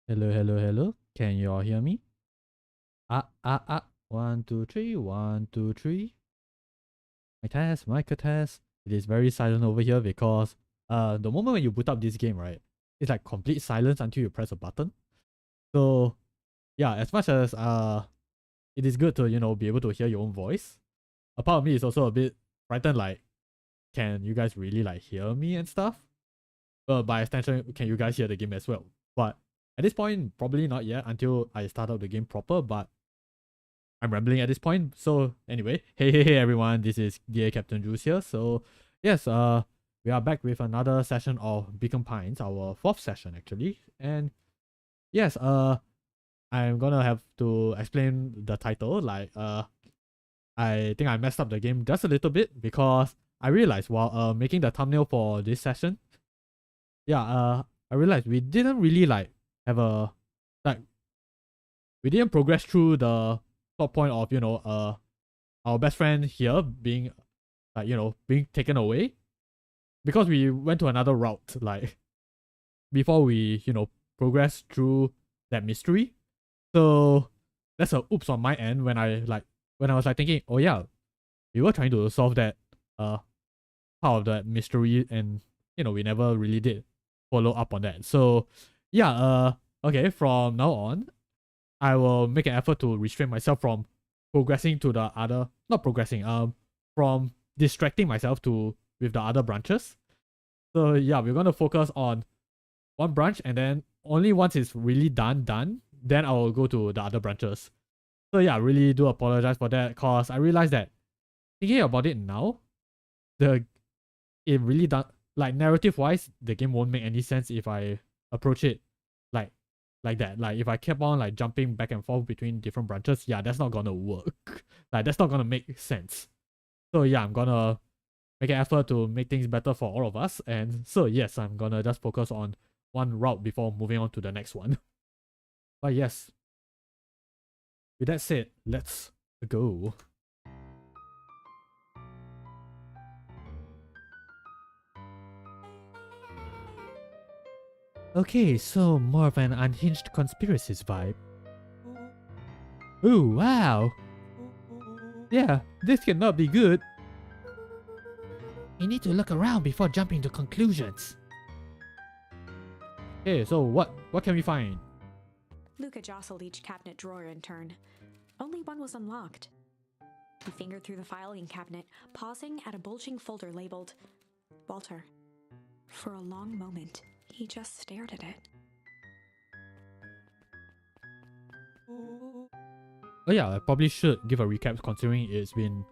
Hello, hello, hello. Can you all hear me? Ah. 1, 2, 3, 1, 2, 3. Mic test. It is very silent over here because the moment when you boot up this game, right, it's like complete silence until you press a button. So yeah, as much as it is good to, be able to hear your own voice, a part of me is also a bit frightened, like, can you guys really like hear me and stuff? By extension, can you guys hear the game as well? But at this point, probably not yet until I start up the game proper, but I'm rambling at this point. So anyway, hey everyone, this is DA Capt-Jules here. So yes, we are back with another session of Beacon Pines, our fourth session actually. And yes, I'm gonna have to explain the title. Like I think I messed up the game just a little bit because I realized while making the thumbnail for this session, I realized we didn't really like have a like we didn't progress through the plot point of our best friend here being being taken away because we went to another route like before we progress through that mystery. So that's a oops on my end when I was like thinking, oh yeah, we were trying to solve that part of that mystery, and we never really did follow up on that. So yeah, okay, from now on I will make an effort to restrain myself from progressing to the other, not progressing, from distracting myself with the other branches. So yeah, we're gonna focus on one branch, and then only once it's really done, then I will go to the other branches. So yeah, I really do apologize for that, cause I realized that thinking about it now, it really does, like, narrative wise, the game won't make any sense if I approach it like that. Like if I kept on like jumping back and forth between different branches, yeah, that's not gonna work. Like that's not gonna make sense. So yeah, I'm gonna make an effort to make things better for all of us. And so yes, I'm gonna just focus on one route before moving on to the next one. But yes, with that said, let's go. Okay, so more of an unhinged conspiracist vibe. Ooh, wow. Yeah, this cannot be good. You need to look around before jumping to conclusions. Okay, so what can we find? Luca jostled each cabinet drawer in turn. Only one was unlocked. He fingered through the filing cabinet, pausing at a bulging folder labeled Walter. For a long moment, he just stared at it. Oh yeah, I probably should give a recap considering it's been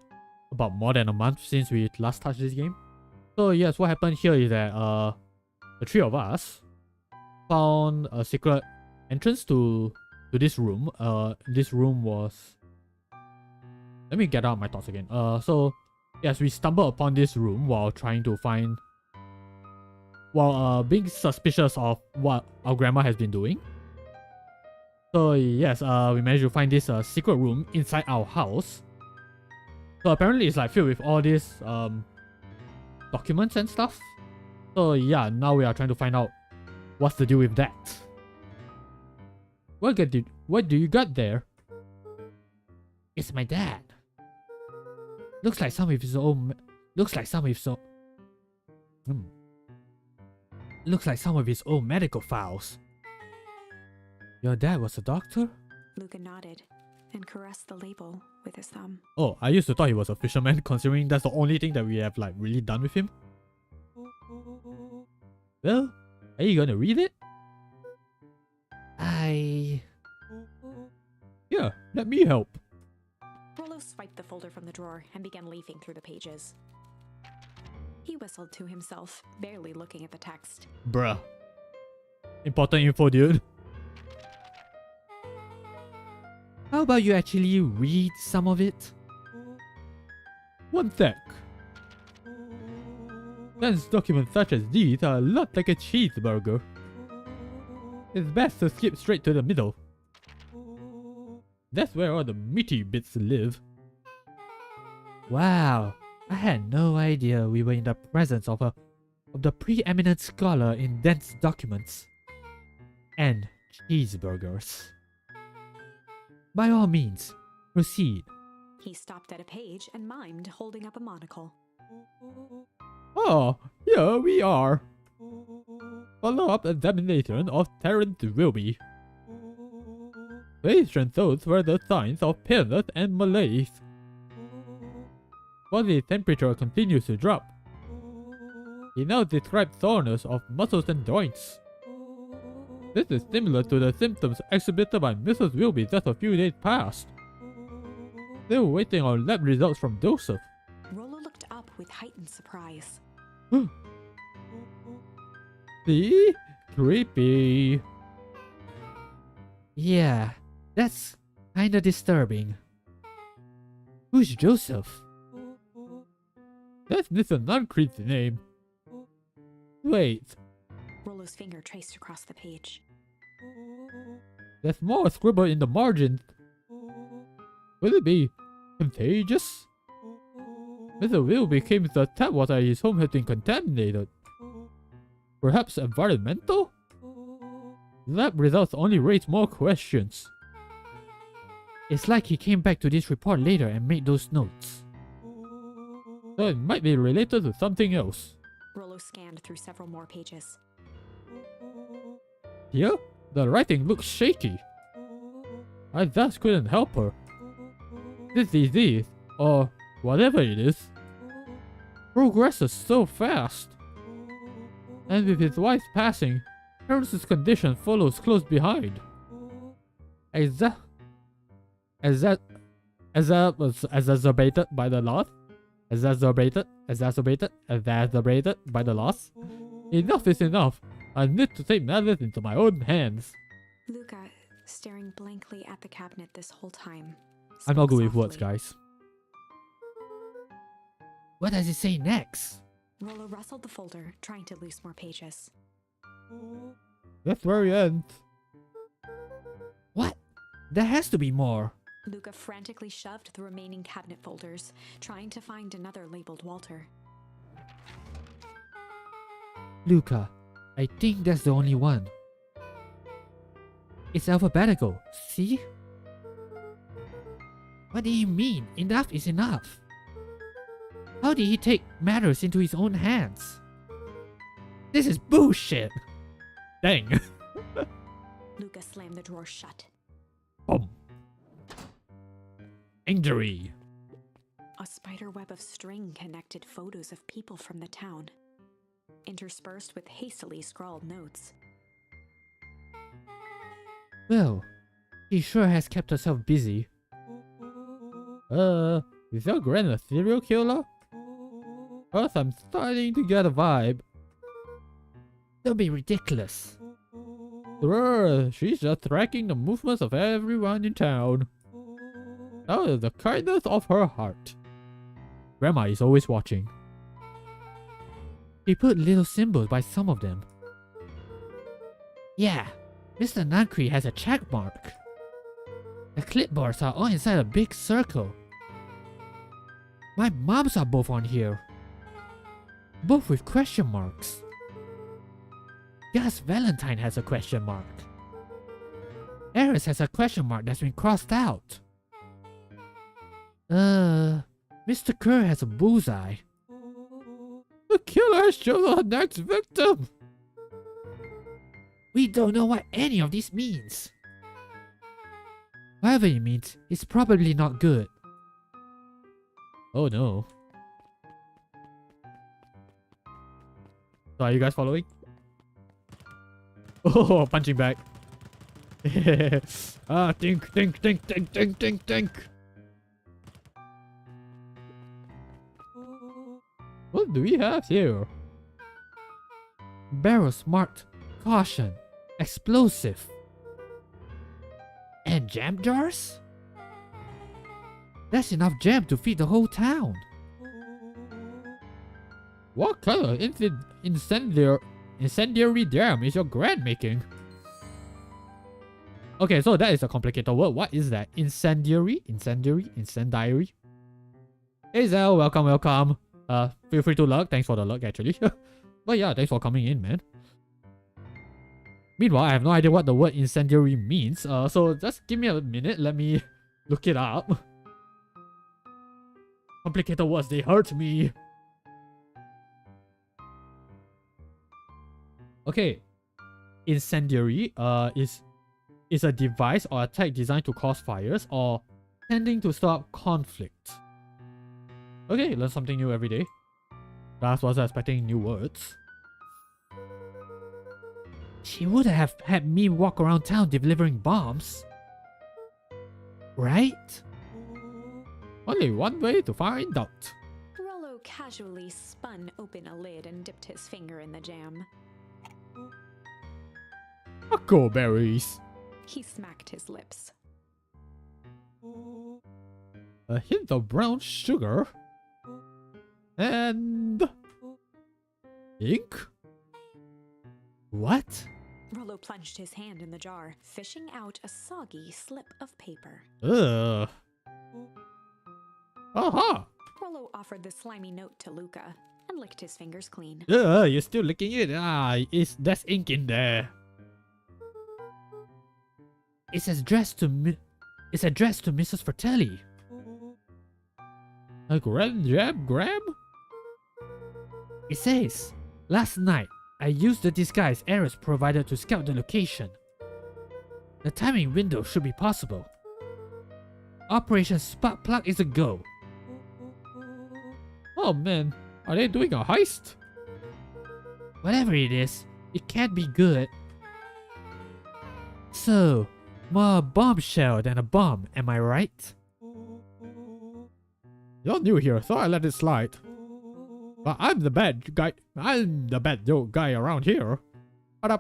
about more than a month since we last touched this game. So yes, what happened here is that the three of us found a secret entrance to this room. This room was, let me get out my thoughts again. So yes, we stumbled upon this room while being suspicious of what our grandma has been doing. So yes, we managed to find this secret room inside our house. So apparently it's like filled with all these documents and stuff. So yeah, now we are trying to find out what's the deal with that. What do you got there? It's my dad. Looks like some of his own medical files. Your dad was a doctor? Luca nodded and caressed the label with his thumb. Oh, I used to thought he was a fisherman, considering that's the only thing that we have like really done with him. Well, are you gonna read it? Yeah, let me help. Rollo swiped the folder from the drawer and began leafing through the pages. He whistled to himself, barely looking at the text. Bruh. Important info, dude. How about you actually read some of it? One sec. Dense documents such as these are a lot like a cheeseburger. It's best to skip straight to the middle. That's where all the meaty bits live. Wow, I had no idea we were in the presence of the preeminent scholar in dense documents. And cheeseburgers. By all means, proceed. He stopped at a page and mimed, holding up a monocle. Oh, here we are. Follow-up examination of Terrence Wilby. Patient shows further signs of paleness and malaise. Body temperature continues to drop. He now describes soreness of muscles and joints. This is similar to the symptoms exhibited by Mrs. Wilby just a few days past. Still waiting on lab results from Joseph. Rollo looked up with heightened surprise. See? Creepy. Yeah, that's kinda disturbing. Who's Joseph? That's Mr. Nuncreed's name. Wait, Rollo's finger traced across the page. there's more scribble in the margins. Will it be contagious? Mr. Wilby claims the tap water at his home has been contaminated. Perhaps environmental? Lab results only raise more questions. It's like he came back to this report later and made those notes. So it might be related to something else. Rollo scanned through several more pages. Here, the writing looks shaky. I just couldn't help her. This disease, or whatever it is, progresses so fast. And with his wife's passing, Terrence's condition follows close behind. Exacerbated by the loss? Exacerbated by the loss? Enough is enough. I need to take matters into my own hands. Luca, staring blankly at the cabinet this whole time. I'm not spoke good with words, softly. guys. What does it say next? Rollo rustled the folder, trying to loose more pages. That's where it ends. What? There has to be more. Luca frantically shoved the remaining cabinet folders, trying to find another labeled Walter. Luca, I think that's the only one. It's alphabetical, see? What do you mean? Enough is enough. How did he take matters into his own hands? This is bullshit. Dang. Luca slammed the drawer shut. Boom. Injury. A spider web of string connected photos of people from the town, interspersed with hastily scrawled notes. Well, he sure has kept herself busy. Is your grand a serial killer? Cause I'm starting to get a vibe. Don't be ridiculous. She's just tracking the movements of everyone in town. Out of the kindness of her heart. Grandma is always watching. He put little symbols by some of them. Yeah, Mr. Nuncreed has a check mark. The clipboards are all inside a big circle. My mom's are both on here. Both with question marks. Gus Valentine has a question mark. Eris has a question mark that's been crossed out. Mr. Kerr has a bullseye. The killer has chosen her next victim. We don't know what any of this means. Whatever it means, it's probably not good. Oh no. So are you guys following? Oh, punching back. Think. What do we have here? Barrels marked caution, explosive. And jam jars? That's enough jam to feed the whole town. What kind of incendiary jam is your grand making? Okay, so that is a complicated word. What is that? Incendiary? Hey Zell, welcome. Feel free to lurk. Thanks for the lurk actually. But yeah, thanks for coming in, man. Meanwhile, I have no idea what the word incendiary means, so just give me a minute, let me look it up. Complicated words, they hurt me. Okay. Incendiary is a device or attack designed to cause fires or tending to stir up conflict. Okay, learn something new every day. Class wasn't expecting new words. She would have had me walk around town delivering bombs. Right? Only one way to find out. Rollo casually spun open a lid and dipped his finger in the jam. Huckleberries. He smacked his lips. A hint of brown sugar. And... ink? What? Rollo plunged his hand in the jar, fishing out a soggy slip of paper. Ugh. Aha! Rollo offered the slimy note to Luca and licked his fingers clean. Ugh, you're still licking it. There's ink in there. It's addressed to Mrs. Fratelli. A gram? It says, last night, I used the disguise Eris provided to scout the location. The timing window should be possible. Operation Spark Plug is a go. Oh man, are they doing a heist? Whatever it is, it can't be good. So, more bombshell than a bomb, am I right? You're new here, so I let it slide. But I'm the bad guy. I'm the bad guy around here. They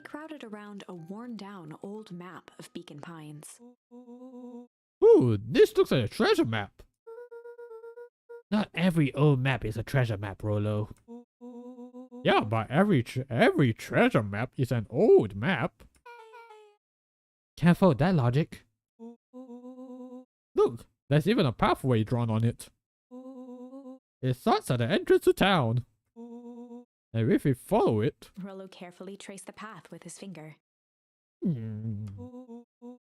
crowded around a worn-down old map of Beacon Pines. Ooh, this looks like a treasure map. Not every old map is a treasure map, Rollo. Yeah, but every treasure map is an old map. Can't fault that logic. Look, there's even a pathway drawn on it. It starts at the entrance to town. And if we follow it... Rollo carefully traced the path with his finger. It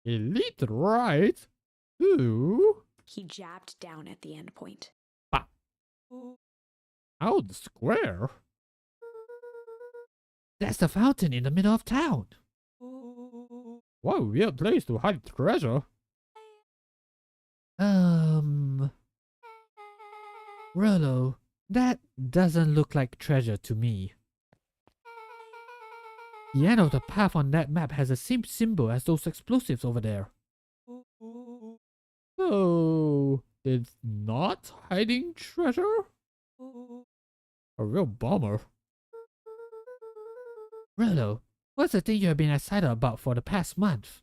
leads right to... He jabbed down at the end point. Out the square? That's the fountain in the middle of town. What a weird place to hide treasure. Rollo, that doesn't look like treasure to me. The end of the path on that map has the same symbol as those explosives over there. So, it's not hiding treasure? A real bummer. Rollo, what's the thing you have been excited about for the past month?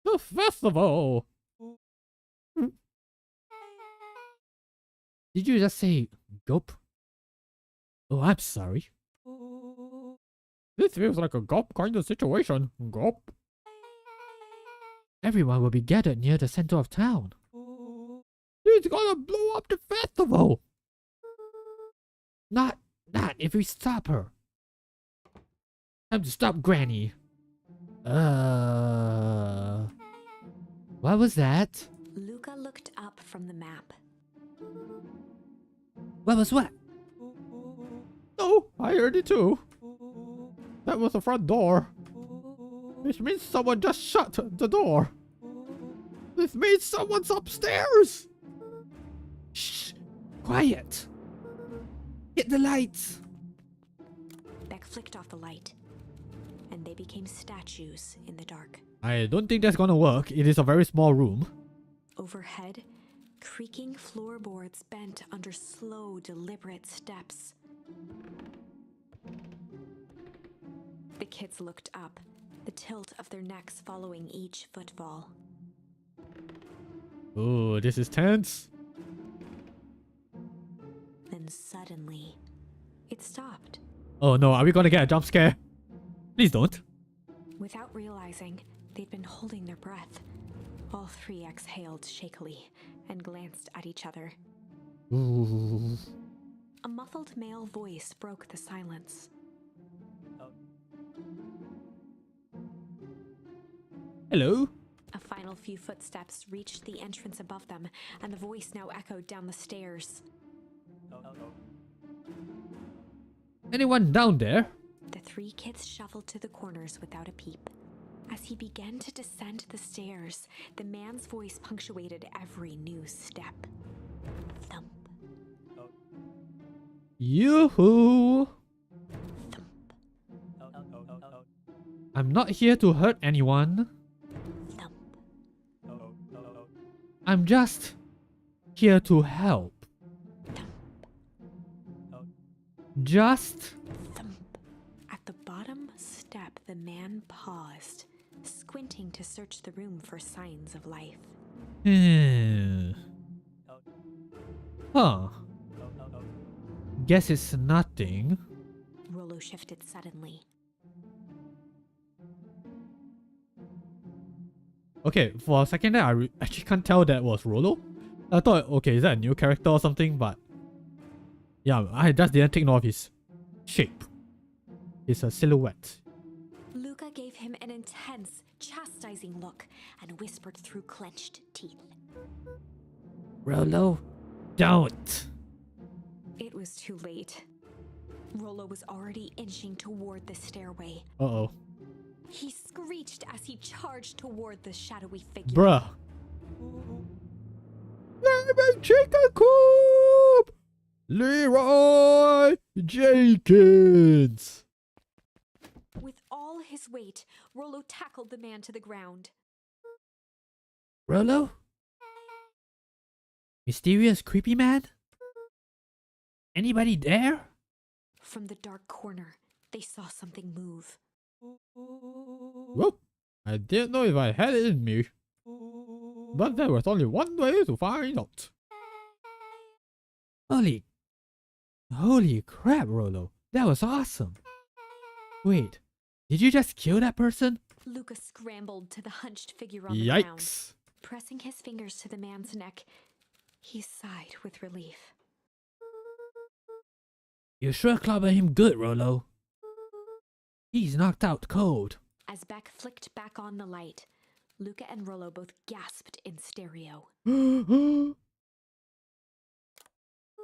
The festival! Did you just say gulp? Oh, I'm sorry. This feels like a gulp kind of situation. Gulp. Everyone will be gathered near the center of town. He's gonna blow up the festival! Not if we stop her. Time to stop Granny. What was that? Luca looked up from the map. What was what? Oh, I heard it too. That was the front door. Which means someone just shut the door. This means someone's upstairs. Shh, quiet. Hit the lights. Beck flicked off the light, and they became statues in the dark. I don't think that's gonna work. It is a very small room. Overhead, creaking floorboards bent under slow, deliberate steps. The kids looked up, the tilt of their necks following each footfall. Oh, this is tense. Then suddenly, it stopped. Oh no, are we gonna get a jump scare? Please don't. Without realizing, they'd been holding their breath. All three exhaled shakily and glanced at each other. Ooh. A muffled male voice broke the silence. Hello? A final few footsteps reached the entrance above them, and the voice now echoed down the stairs. Anyone down there? The three kids shuffled to the corners without a peep. As he began to descend the stairs, the man's voice punctuated every new step. Thump. Yoo-hoo! Thump. I'm not here to hurt anyone. Thump. I'm just here to help. Just... Thump. At the bottom step, the man paused, squinting to search the room for signs of life. Huh. Guess it's nothing. Rollo shifted suddenly. Okay, for a second there, I actually can't tell that was Rollo. I thought, okay, is that a new character or something? But yeah, I just didn't take note of his shape. It's a silhouette. Luca gave him an intense, chastising look and whispered through clenched teeth. Rollo, don't. It was too late. Rollo was already inching toward the stairway. Uh-oh. He screeched as he charged toward the shadowy figure. Bruh. Lemon chicken coop! Leroy Jenkins! With all his weight, Rollo tackled the man to the ground. Rollo? Mysterious creepy man? Anybody there? From the dark corner, they saw something move. Well, I didn't know if I had it in me. But there was only one way to find out. Holy crap, Rollo. That was awesome. Wait, did you just kill that person? Luca scrambled to the hunched figure on the ground. Yikes. Pressing his fingers to the man's neck, he sighed with relief. You sure clobbered him good, Rollo. He's knocked out cold. As Beck flicked back on the light, Luca and Rollo both gasped in stereo.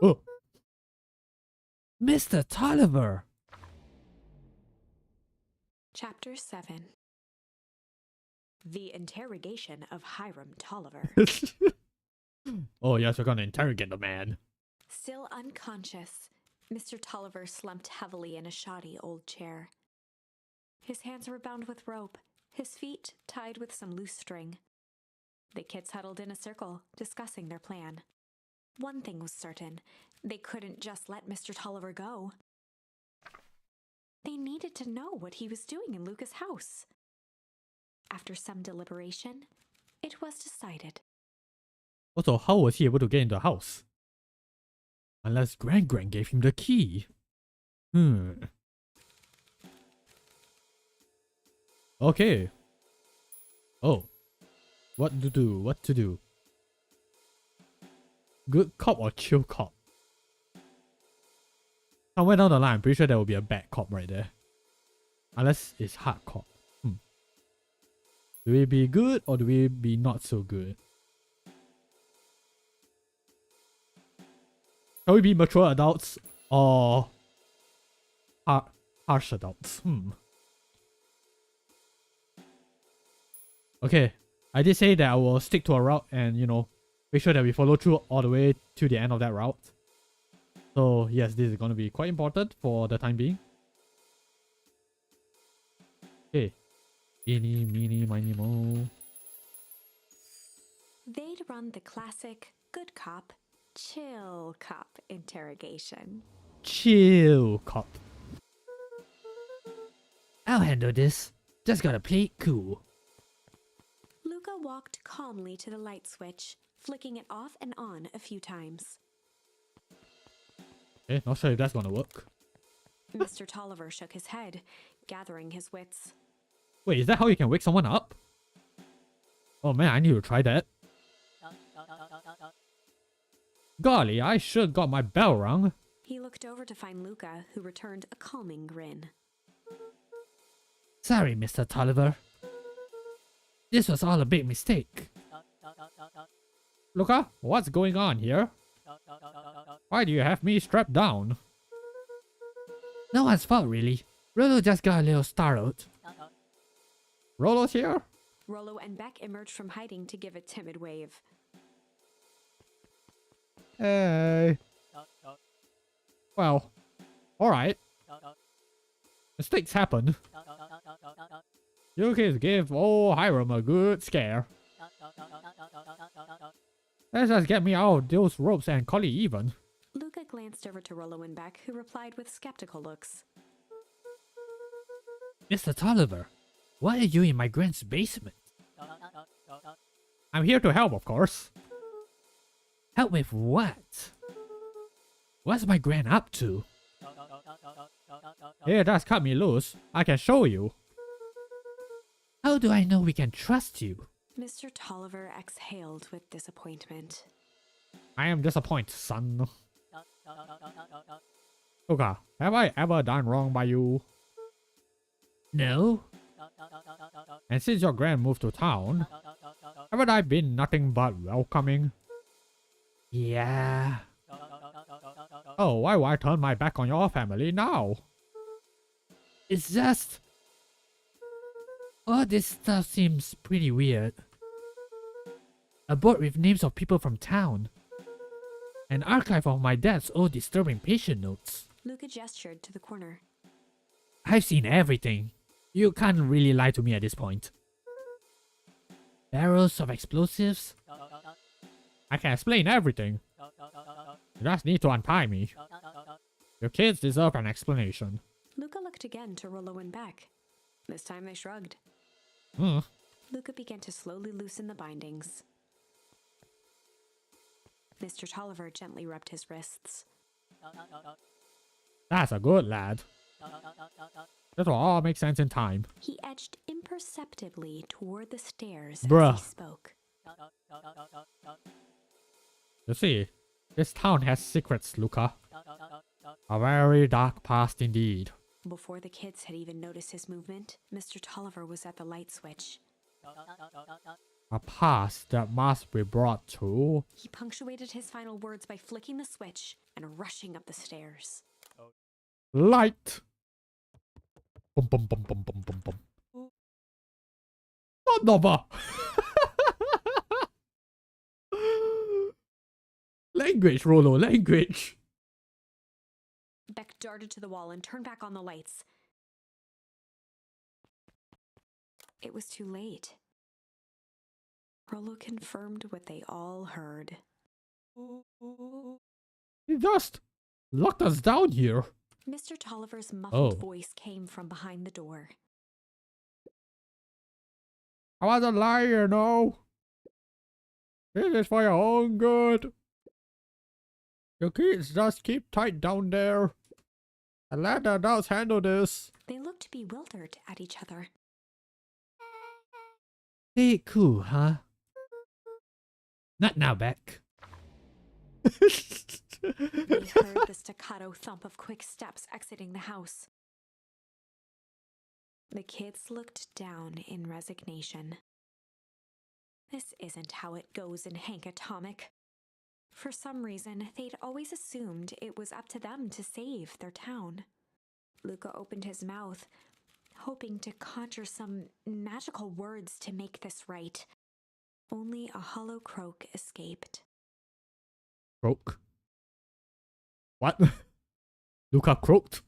Oh. Mr. Tolliver! Chapter 7. The Interrogation of Hiram Tolliver. Oh yes, we're gonna interrogate the man. Still unconscious, Mr. Tolliver slumped heavily in a shoddy old chair. His hands were bound with rope, his feet tied with some loose string. The kids huddled in a circle, discussing their plan. One thing was certain, they couldn't just let Mr. Tolliver go. They needed to know what he was doing in Luca's house. After some deliberation, it was decided. Also, how was he able to get into the house? Unless Gran gave him the key. Okay. Oh. What to do? What to do? Good cop or chill cop? Somewhere down the line, I'm pretty sure there will be a bad cop right there. Unless it's hard cop. Do we be good or do we be not so good? Shall we be mature adults or harsh adults? Okay, I did say that I will stick to a route and, you know, make sure that we follow through all the way to the end of that route. So yes, this is going to be quite important for the time being. Okay. Eeny, meeny, miny, mo. They'd run the classic good cop, chill cop interrogation. Chill, cop. I'll handle this. Just gotta play it cool. Luca walked calmly to the light switch, flicking it off and on a few times. Okay, not sure if that's gonna work. Mr. Tolliver shook his head, gathering his wits. Wait, is that how you can wake someone up? Oh man, I need to try that. Golly, I sure got my bell rung. He looked over to find Luca, who returned a calming grin. Sorry, Mr. Tolliver. This was all a big mistake. Luca, what's going on here? Why do you have me strapped down? No one's fault, really. Rollo just got a little startled. Rollo's here? Rollo and Beck emerged from hiding to give a timid wave. Hey. Well, alright. Mistakes happen. You kids give old Hiram a good scare. Let's just get me out of those ropes and call it even. Luca glanced over to Rollo and Beck, who replied with skeptical looks. Mr. Tolliver, why are you in my grand's basement? I'm here to help, of course. Help with what? What's my grand up to? Here, just cut me loose. I can show you. How do I know we can trust you? Mr. Tolliver exhaled with disappointment. I am disappointed, son. Luca, have I ever done wrong by you? No. And since your grand moved to town, haven't I been nothing but welcoming? Yeah. Oh, why would I turn my back on your family now? It's just... all this stuff seems pretty weird. A board with names of people from town. An archive of my dad's old disturbing patient notes. Luca gestured to the corner. I've seen everything. You can't really lie to me at this point. Barrels of explosives? I can explain everything. You just need to untie me. Your kids deserve an explanation. Luca looked again to Rollo and Beck. This time they shrugged. Luca began to slowly loosen the bindings. Mr. Tolliver gently rubbed his wrists. That's a good lad. This will all make sense in time. He edged imperceptibly toward the stairs Bruh. as he spoke. You see, this town has secrets, Luca. A very dark past indeed. Before the kids had even noticed his movement, Mr. Tolliver was at the light switch. A past that must be brought to... He punctuated his final words by flicking the switch and rushing up the stairs. light. Bum bum bum bum bum bum bum. Son of a... Language, Rollo, language. Beck darted to the wall and turned back on the lights. It was too late. Rollo confirmed what they all heard. He just locked us down here. Mr. Tolliver's muffled Oh. voice came from behind the door. I wasn't lying, you know. This is for your own good. Your kids just keep tight down there. And let the adults handle this. They looked bewildered at each other. Hey, cool, huh? Not now, Beck. They heard the staccato thump of quick steps exiting the house. The kids looked down in resignation. This isn't how it goes in Hank Atomic. For some reason, they'd always assumed it was up to them to save their town. Luca opened his mouth, hoping to conjure some magical words to make this right. Only a hollow croak escaped. Croak? What? Luca croaked?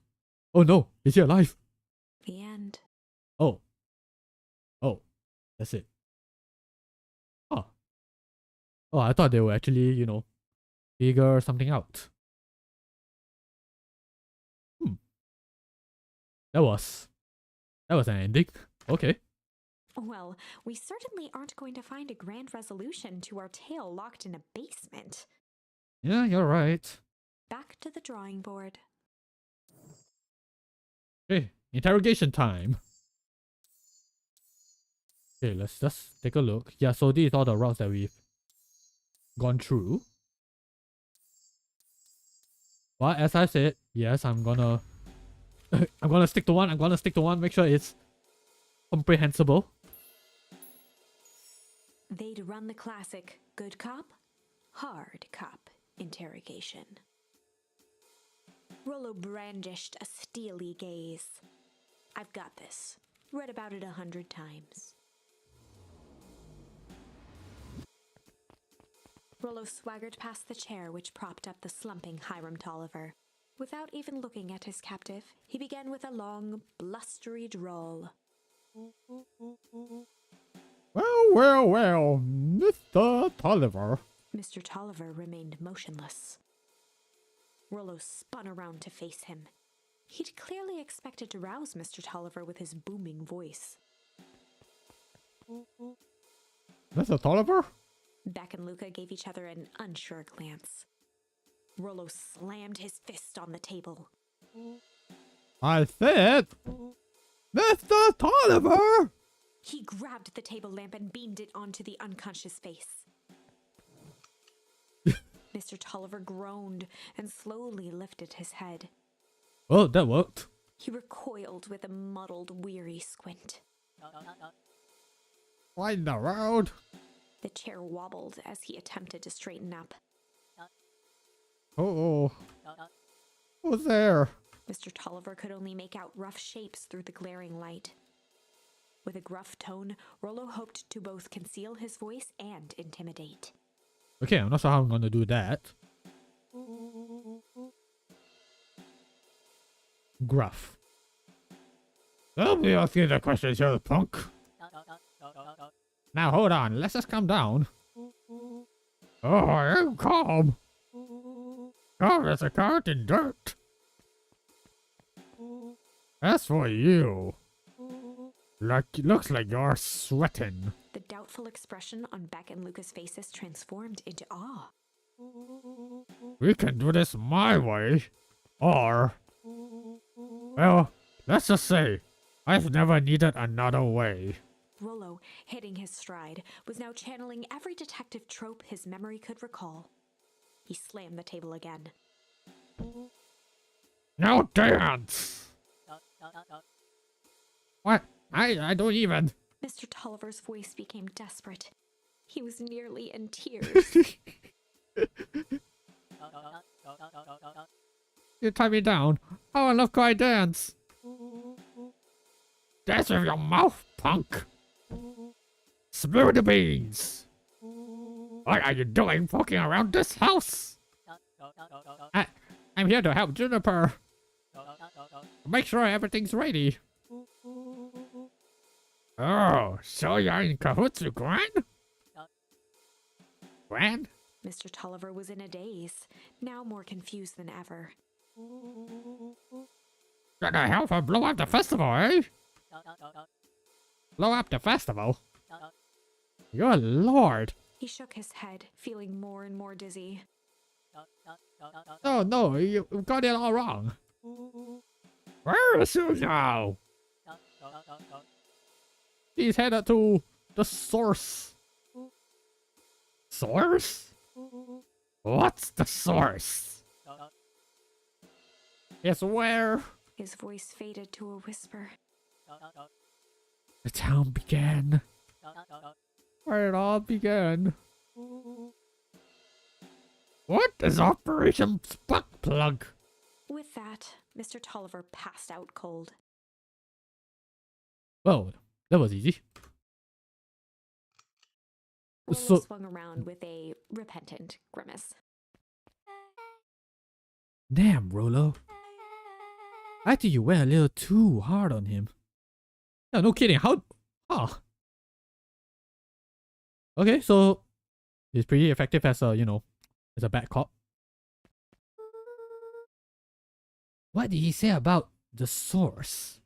Oh no, is he alive? The end. Oh. Oh, that's it. Oh. Oh, I thought they were actually, you know, figure something out. That was an ending. Okay. Well, we certainly aren't going to find a grand resolution to our tale locked in a basement. Yeah, you're right. Back to the drawing board. Okay, interrogation time. Okay, let's just take a look. Yeah, so these are all the routes that we've gone through. But as I said, yes, I'm gonna I'm gonna stick to one. I'm gonna stick to one. Make sure it's comprehensible. They'd run the classic good cop, hard cop interrogation. Rollo brandished a steely gaze. I've got this. Read about it 100 times. Rollo swaggered past the chair which propped up the slumping Hiram Tolliver. Without even looking at his captive, he began with a long, blustery drawl. Well, Mr. Tolliver. Mr. Tolliver remained motionless. Rollo spun around to face him. He'd clearly expected to rouse Mr. Tolliver with his booming voice. Mr. Tolliver? Beck and Luca gave each other an unsure glance. Rollo slammed his fist on the table. I said, Mr. Tolliver! He grabbed the table lamp and beamed it onto the unconscious face. Mr. Tolliver groaned and slowly lifted his head. Oh, that worked. He recoiled with a muddled, weary squint. Why in the road? The chair wobbled as he attempted to straighten up. Oh, who's there? Mr. Tolliver could only make out rough shapes through the glaring light. With a gruff tone, Rollo hoped to both conceal his voice and intimidate. Okay, I'm not sure how I'm gonna do that. Gruff. Don't be asking the questions, you punk. Now hold on, let's just calm down. Oh, I am calm. Calm as a carrot in dirt. As for you, looks like you're sweating. The doubtful expression on Beck and Luca's faces transformed into awe. We can do this my way, or, well, let's just say, I've never needed another way. Rollo, hitting his stride, was now channeling every detective trope his memory could recall. He slammed the table again. Now dance! What? I don't even. Mr. Tolliver's voice became desperate. He was nearly in tears. You tie me down. How on earth could I dance? Dance with your mouth, punk! Spill the beans! What are you doing poking around this house? I'm here to help Juniper. Make sure everything's ready. Oh, so you're in cahoots with Gran? Gran? Mr. Tolliver was in a daze, now more confused than ever. Gonna help her blow up the festival, eh? Blow up the festival? Good lord. He shook his head, feeling more and more dizzy. Oh no, you got it all wrong. Where is she now? He's headed to the source. Source? What's the source? It's where His voice faded to a whisper. the town began. Where it all began. What is Operation Spark Plug? With that, Mr. Tolliver passed out cold. Well, that was easy. Rollo swung around with a repentant grimace. Damn, Rollo. I think you went a little too hard on him. No, no kidding. How? Huh. Okay, so he's pretty effective as a, as a bad cop. What did he say about the source?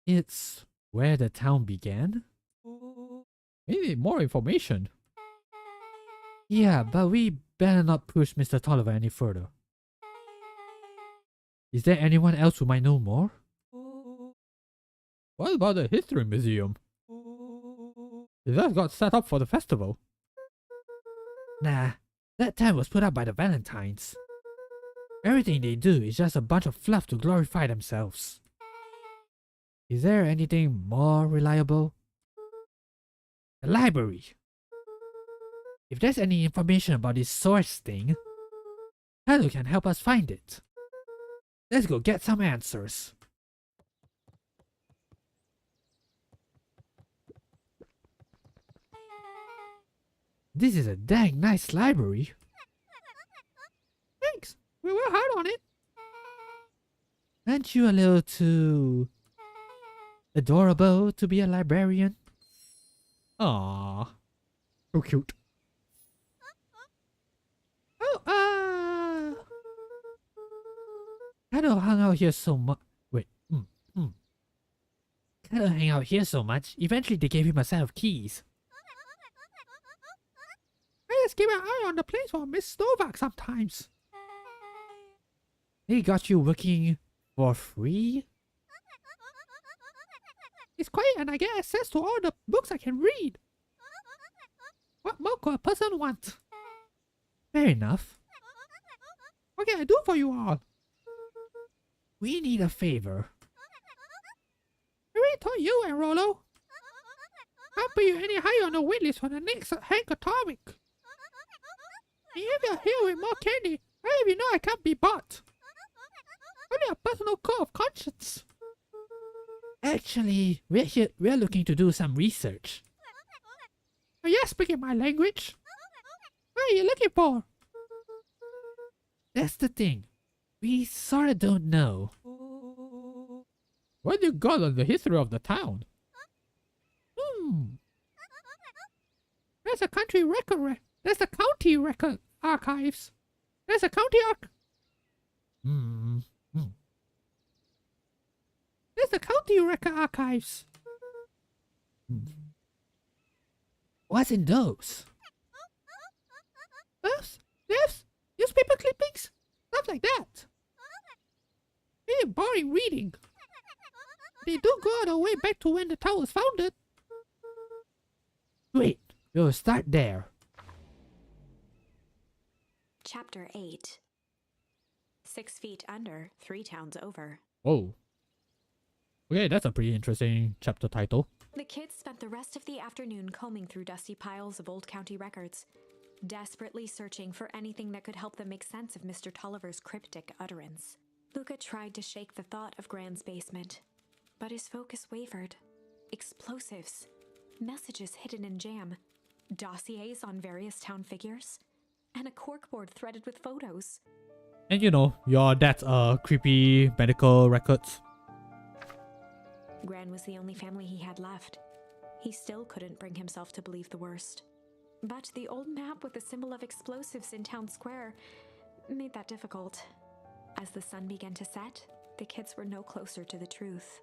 It's where the town began? Maybe more information. Yeah, but we better not push Mr. Tolliver any further. Is there anyone else who might know more? What about the History Museum? That got set up for the festival. Nah, that tent was put up by the Valentines. Everything they do is just a bunch of fluff to glorify themselves. Is there anything more reliable? The library. If there's any information about this source thing, Hello can help us find it. Let's go get some answers. This is a dang nice library. Thanks. We worked hard on it. Aren't you a little too adorable to be a librarian? Aww. So cute. Oh, Kado hung out here so much. Wait, Kado hang out here so much. Eventually they gave him a set of keys. I just keep an eye on the place for Miss Novak sometimes. They got you working for free? It's quiet and I get access to all the books I can read. What more could a person want? Fair enough. What can I do for you all? We need a favor. I already told you and Rollo. I'll put you any higher on the waitlist for the next Hank Atomic. And if you're here with more candy, I even know I can't be bought. Only a personal code of conscience. Actually, we're looking to do some research. Are you speaking my language? What are you looking for? That's the thing. We sorta don't know. What do you got on the history of the town? There's a country record. There's the county record archives. There's a county There's the county record archives. What's in those? Yes, newspaper clippings, stuff like that. Really boring reading. They do go all the way back to when the town was founded. Wait, we'll start there. Chapter 8. 6 feet under, 3 towns over. Oh. Okay, that's a pretty interesting chapter title. The kids spent the rest of the afternoon combing through dusty piles of old county records, desperately searching for anything that could help them make sense of Mr. Tolliver's cryptic utterance. Luca tried to shake the thought of Gran's basement, but his focus wavered. Explosives, messages hidden in jam, dossiers on various town figures, and a corkboard threaded with photos. And you know, your dad's creepy medical records. Gran was the only family he had left. He still couldn't bring himself to believe the worst. But the old map with the symbol of explosives in town square made that difficult. As the sun began to set, the kids were no closer to the truth.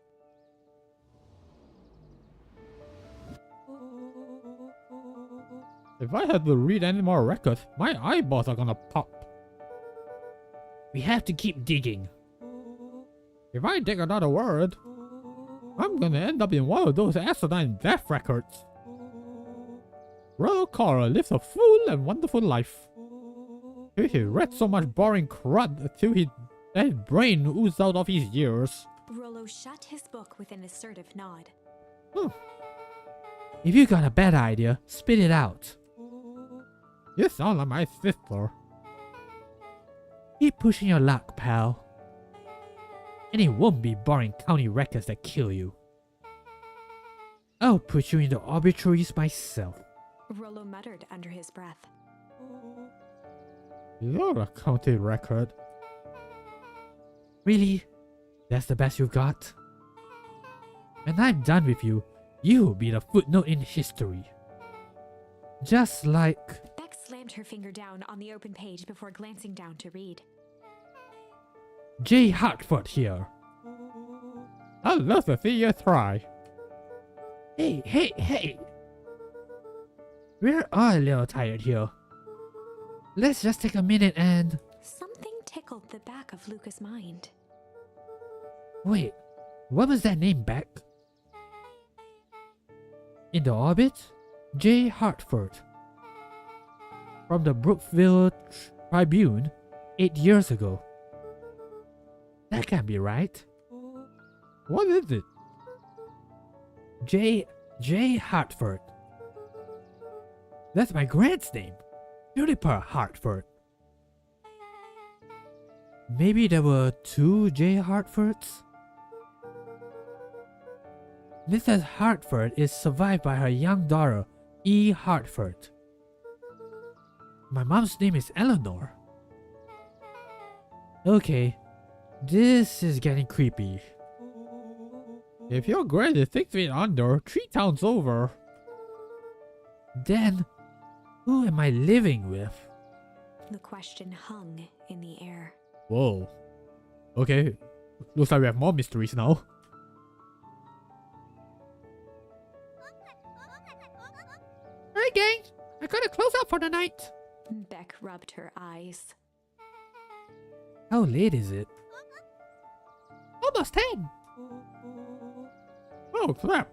If I had to read any more records, my eyeballs are gonna pop. We have to keep digging. If I dig another word, I'm gonna end up in one of those asinine death records. Rollo Cora lives a full and wonderful life. He read so much boring crud until his brain oozed out of his ears. Rollo shut his book with an assertive nod. If you got a bad idea, spit it out. You sound like my sister. Keep pushing your luck, pal. And it won't be boring county records that kill you. I'll put you into obituaries myself. Rollo muttered under his breath. You're a county record. Really? That's the best you got? When I'm done with you, you'll be the footnote in history. Just like... Beck slammed her finger down on the open page before glancing down to read. J. Hartford here. I'd love to see you try. Hey! We're all a little tired here. Let's just take a minute and... Something tickled the back of Luca's mind. Wait, what was that name back? In the orbit? J. Hartford. From the Brookville Tribune, 8 years ago. That can't be right. What is it? J. Hartford. That's my grand's name. Juniper Hartford. Maybe there were 2 J. Hartfords? Mrs. Hartford is survived by her young daughter, E. Hartford. My mom's name is Eleanor. Okay, this is getting creepy. If your grade is 6 feet under, 3 towns over. Then, who am I living with? The question hung in the air. Whoa. Okay, looks like we have more mysteries now. Alright gang, I gotta close up for the night. Beck rubbed her eyes. How late is it? Almost 10. Oh crap.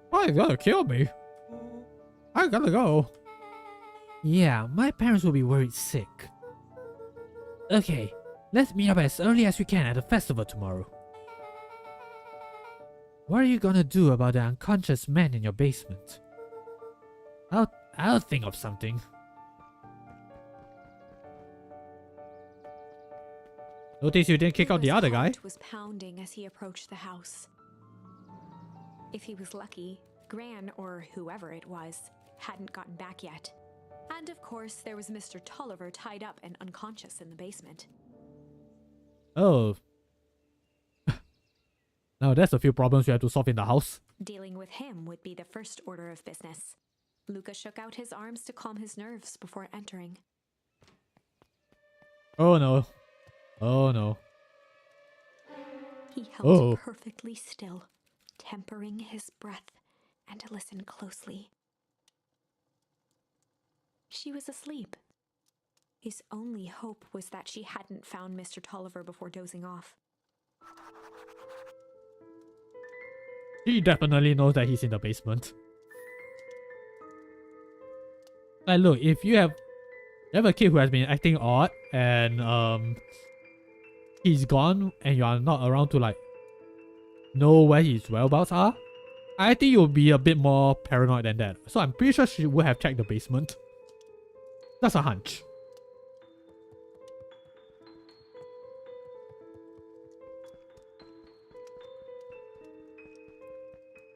Why you gonna kill me? I gotta go. Yeah, my parents will be worried sick. Okay, let's meet up as early as we can at the festival tomorrow. What are you gonna do about the unconscious man in your basement? I'll think of something. Notice you didn't kick out the other guy. His heart was pounding as he approached the house. If he was lucky, Gran, or whoever it was, hadn't gotten back yet. And of course, there was Mr. Tolliver tied up and unconscious in the basement. Oh. Now there's a few problems you have to solve in the house. Dealing with him would be the first order of business. Luca shook out his arms to calm his nerves before entering. Oh no. Oh no. He held perfectly still, tempering his breath, and listened closely. She was asleep. His only hope was that she hadn't found Mr. Tolliver before dozing off. He definitely knows that he's in the basement. Like look, if you have a kid who has been acting odd and he's gone and you are not around to like know where his whereabouts are, I think you'll be a bit more paranoid than that. So I'm pretty sure she would have checked the basement. That's a hunch.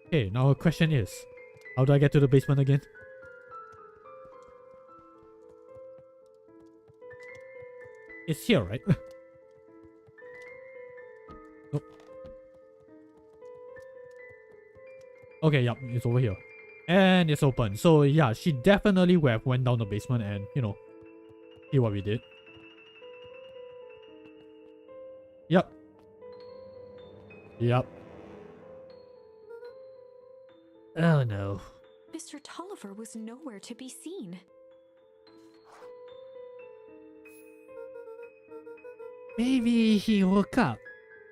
Okay, now the question is, how do I get to the basement again? It's here, right? Nope. Okay, yep, it's over here. And it's open. So yeah, she definitely would have went down the basement and, you know, see what we did. Yep. Yep. Oh no. Mr. Tolliver was nowhere to be seen. Maybe he woke up,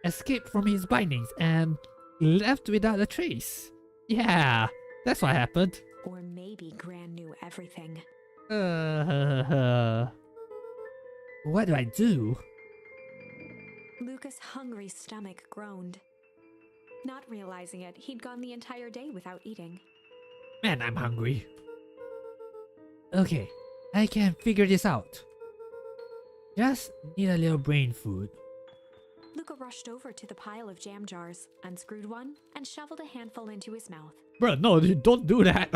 escaped from his bindings, and left without a trace. Yeah, that's what happened. Or maybe Gran knew everything. What do I do? Luca's hungry stomach groaned. Not realizing it, he'd gone the entire day without eating. Man, I'm hungry. Okay, I can figure this out. Just need a little brain food. Luca rushed over to the pile of jam jars, unscrewed one, and shoveled a handful into his mouth. Bro, no, don't do that.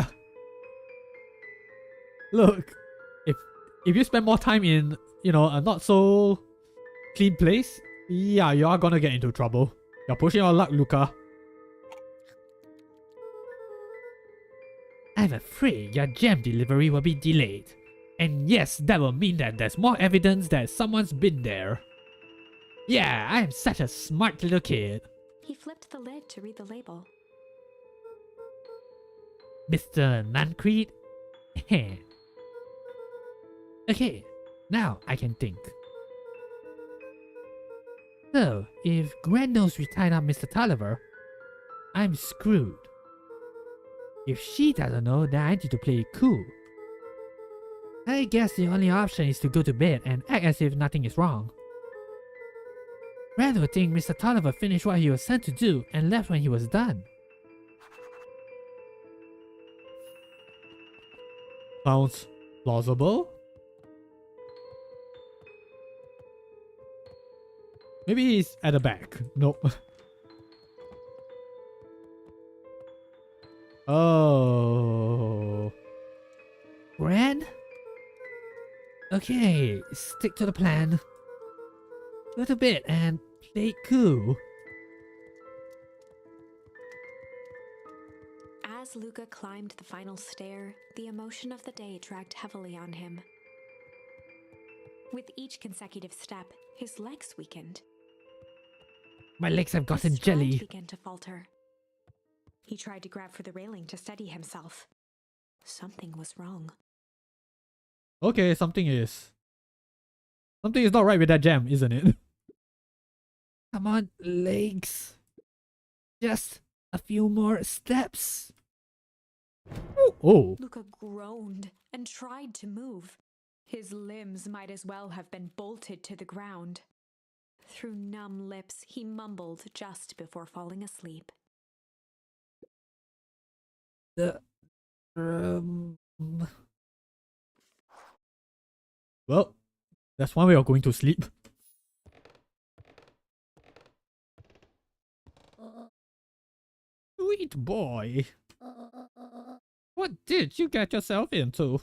Look, if you spend more time in, you know, a not so clean place, yeah, you are gonna get into trouble. You're pushing your luck, Luca. I'm afraid your jam delivery will be delayed. And yes, that will mean that there's more evidence that someone's been there. Yeah, I'm such a smart little kid. He flipped the lid to read the label. Mr. Nancreed? Okay, now I can think. So, if Gran knows we tied up Mr. Tolliver, I'm screwed. If she doesn't know, then I need to play it cool. I guess the only option is to go to bed and act as if nothing is wrong. Red would think Mr. Tolliver finished what he was sent to do and left when he was done. Sounds plausible. Maybe he's at the back. Nope. Oh. Red? Okay, stick to the plan. Little bit and play it cool. As Luca climbed the final stair, the emotion of the day dragged heavily on him. With each consecutive step, his legs weakened. My legs have gotten His stride jelly. began to falter. He tried to grab for the railing to steady himself. Something was wrong. Okay, something is not right with that jam, isn't it? Come on, legs. Just a few more steps. Oh. Luca groaned and tried to move. His limbs might as well have been bolted to the ground. Through numb lips, he mumbled just before falling asleep. Well, that's one way of going to sleep. Sweet boy. What did you get yourself into?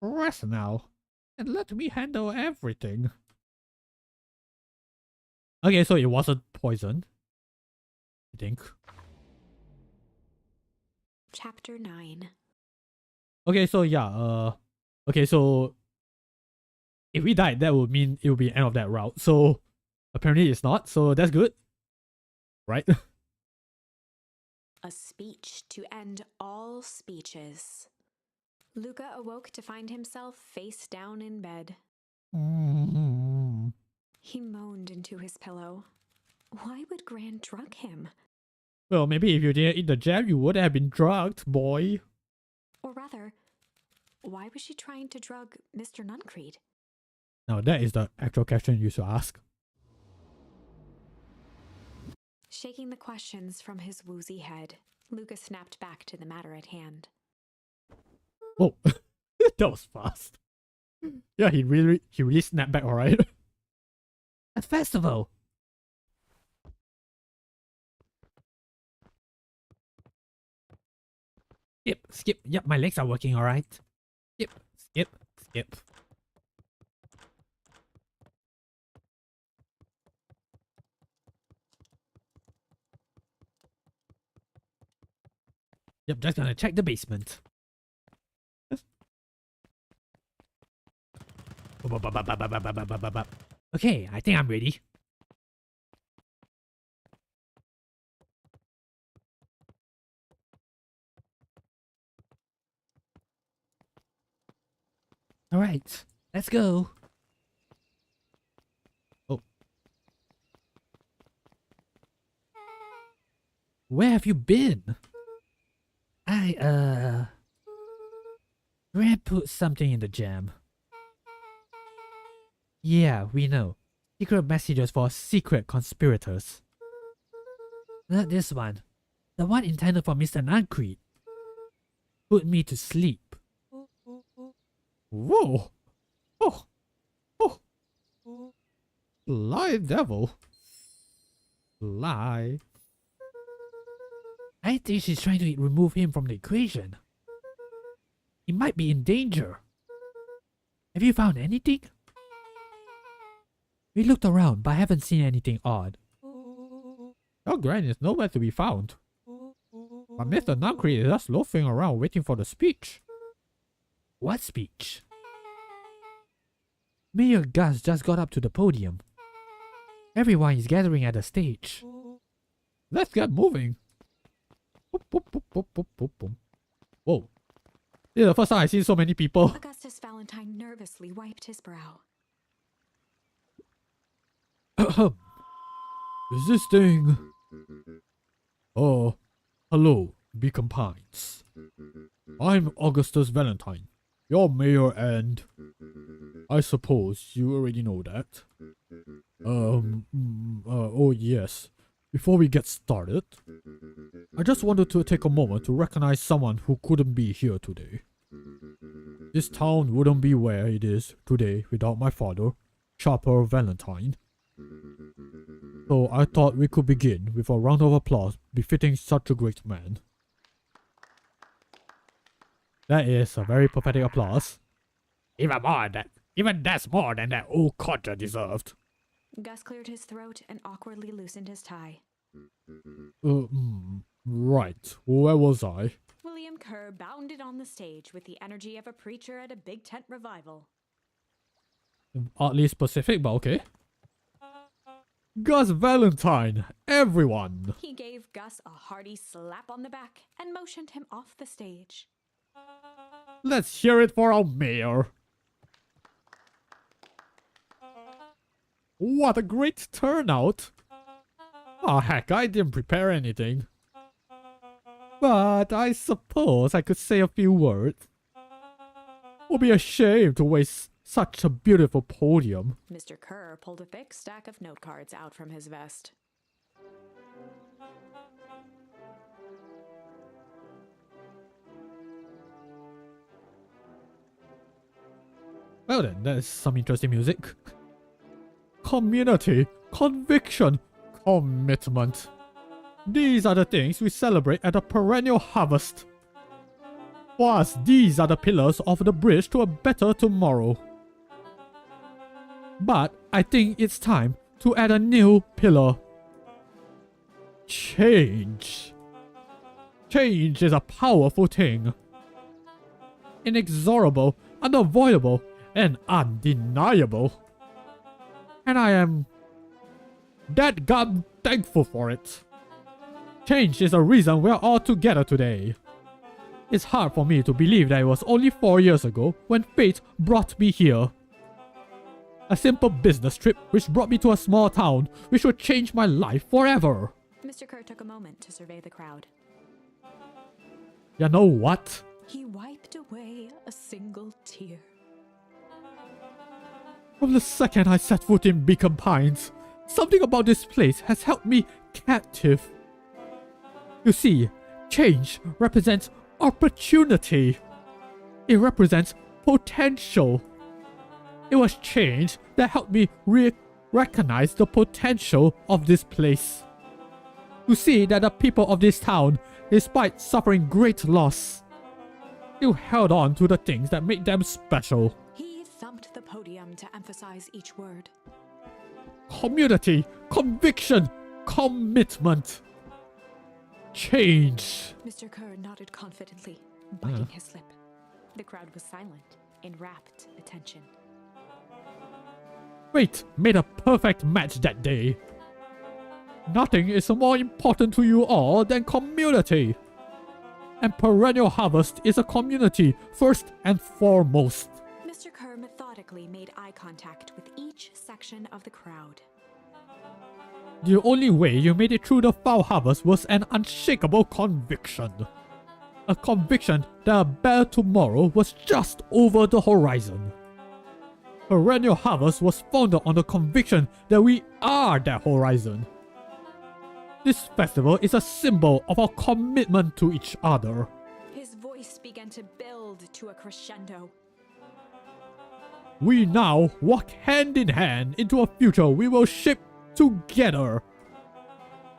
Rest now, and let me handle everything. Okay, so it wasn't poison, I think. Chapter 9. Okay, so yeah, okay, so if we died, that would mean it would be the end of that route. So apparently it's not, so that's good. Right? A speech to end all speeches. Luca awoke to find himself face down in bed. He moaned into his pillow. Why would Gran drug him? Well, maybe if you didn't eat the jam, you would have been drugged, boy. Or rather, why was she trying to drug Mr. Nuncreed? Now that is the actual question you should ask. Shaking the questions from his woozy head, Luca snapped back to the matter at hand. Whoa, that was fast. Yeah, he really snapped back, alright. A festival. Skip. Yep, my legs are working, alright. Skip. Yep, just gonna check the basement. Okay, I think I'm ready. Alright, let's go. Oh. Where have you been? Gran put something in the jam. Yeah, we know. Secret messages for secret conspirators. Not this one. The one intended for Mr. Nuncreed. Put me to sleep. Whoa! Oh! Lie, devil. Lie. I think she's trying to remove him from the equation. He might be in danger. Have you found anything? We looked around, but haven't seen anything odd. Your Gran is nowhere to be found. But Mr. Nuncreed is just loafing around waiting for the speech. What speech? Mayor Gus just got up to the podium. Everyone is gathering at the stage. Let's get moving. Whoa. This is the first time I've seen so many people. Augustus Valentine nervously wiped his brow. Is this thing... Oh, hello. Beacon Pines. I'm Augustus Valentine, your mayor, and I suppose you already know that. Oh yes. Before we get started, I just wanted to take a moment to recognize someone who couldn't be here today. This town wouldn't be where it is today without my father, Chopper Valentine. So I thought we could begin with a round of applause befitting such a great man. That is a very pathetic applause. Even that's more than that old codger deserved. Gus cleared his throat and awkwardly loosened his tie. Right. Where was I? William Kerr bounded on the stage with the energy of a preacher at a big tent revival. Oddly specific, but okay. Gus Valentine, everyone! He gave Gus a hearty slap on the back and motioned him off the stage. Let's hear it for our mayor. What a great turnout! Oh heck, I didn't prepare anything. But I suppose I could say a few words. Would be a shame to waste such a beautiful podium. Mr. Kerr pulled a thick stack of note cards out from his vest. Well then, that is some interesting music. Community, conviction, commitment. These are the things we celebrate at a perennial harvest. For us, these are the pillars of the bridge to a better tomorrow. But I think it's time to add a new pillar. Change. Change is a powerful thing. Inexorable, unavoidable, and undeniable. And I am that god thankful for it. Change is the reason we're all together today. It's hard for me to believe that it was only 4 years ago when fate brought me here. A simple business trip which brought me to a small town which would change my life forever. Mr. Kerr took a moment to survey the crowd. You know what? He wiped away a single tear. From the second I set foot in Beacon Pines, something about this place has held me captive. You see, change represents opportunity. It represents potential. It was change that helped me recognize the potential of this place. To see that the people of this town, despite suffering great loss, still held on to the things that made them special. He thumped the podium to emphasize each word. Community, conviction, commitment. Change. Mr. Kerr nodded confidently, biting his lip. The crowd was silent, in rapt attention. Fate made a perfect match that day. Nothing is more important to you all than community. And Perennial Harvest is a community first and foremost. Mr. Kerr methodically made eye contact with each section of the crowd. The only way you made it through the foul harvest was an unshakable conviction. A conviction that a better tomorrow was just over the horizon. Perennial Harvest was founded on the conviction that we are that horizon. This festival is a symbol of our commitment to each other. His voice began to build to a crescendo. We now walk hand in hand into a future we will shape together.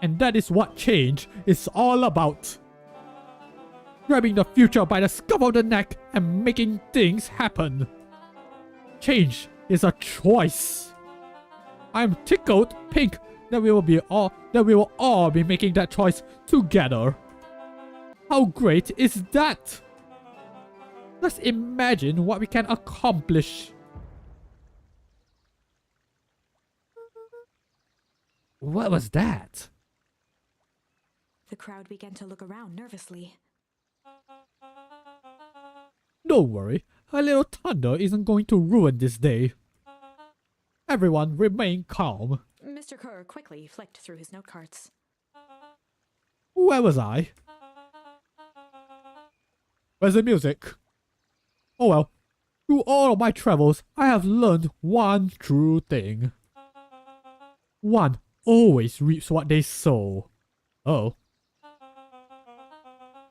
And that is what change is all about. Grabbing the future by the scruff of the neck and making things happen. Change is a choice. I'm tickled pink that we will all be making that choice together. How great is that? Let's imagine what we can accomplish. What was that? The crowd began to look around nervously. Don't worry, a little thunder isn't going to ruin this day. Everyone remain calm. Mr. Kerr quickly flicked through his note cards. Where was I? Where's the music? Oh well. Through all of my travels, I have learned one true thing. One always reaps what they sow. Oh.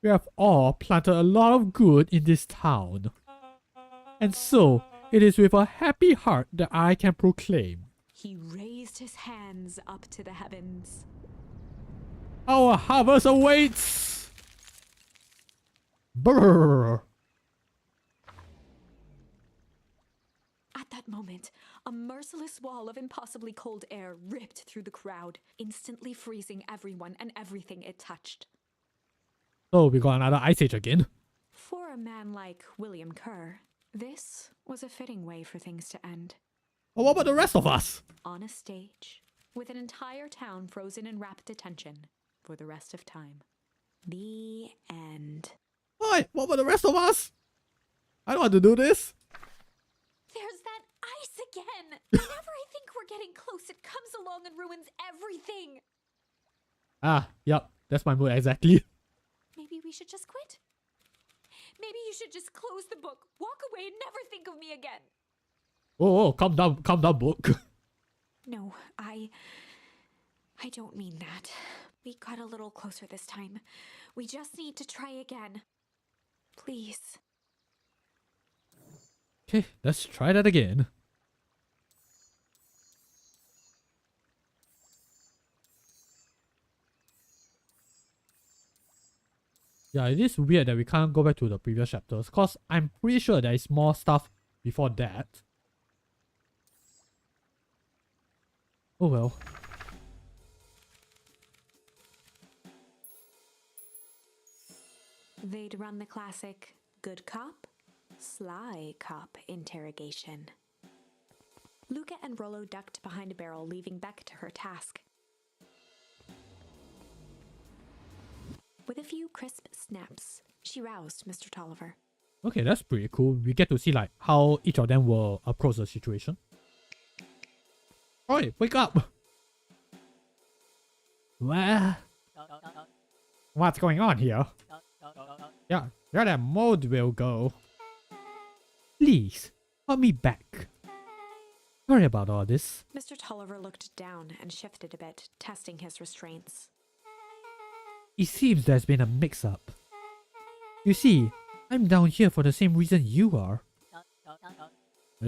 We have all planted a lot of good in this town. And so, it is with a happy heart that I can proclaim. He raised his hands up to the heavens. Our harvest awaits! Brrr. At that moment, a merciless wall of impossibly cold air ripped through the crowd, instantly freezing everyone and everything it touched. So we got another ice age again. For a man like William Kerr, this was a fitting way for things to end. But what about the rest of us? On a stage, with an entire town frozen in rapt attention for the rest of time. The end. Why? What about the rest of us? I don't want to do this. There's that ice again! Whenever I think we're getting close, it comes along and ruins everything! Ah, yep. That's my mood exactly. Maybe we should just quit? Maybe you should just close the book, walk away, and never think of me again. Oh, calm down, book. No, I don't mean that. We got a little closer this time. We just need to try again. Please. Okay, let's try that again. Yeah, it is weird that we can't go back to the previous chapters, cause I'm pretty sure there is more stuff before that. Oh well. They'd run the classic good cop, sly cop interrogation. Luca and Rollo ducked behind a barrel, leaving Beck to her task. With a few crisp snaps, she roused Mr. Tolliver. Okay, that's pretty cool. We get to see like how each of them will approach the situation. Oi, wake up! What's going on here? Yeah, where that mode will go. Please, hold me back. Sorry about all this. Mr. Tolliver looked down and shifted a bit, testing his restraints. It seems there's been a mix-up. You see, I'm down here for the same reason you are.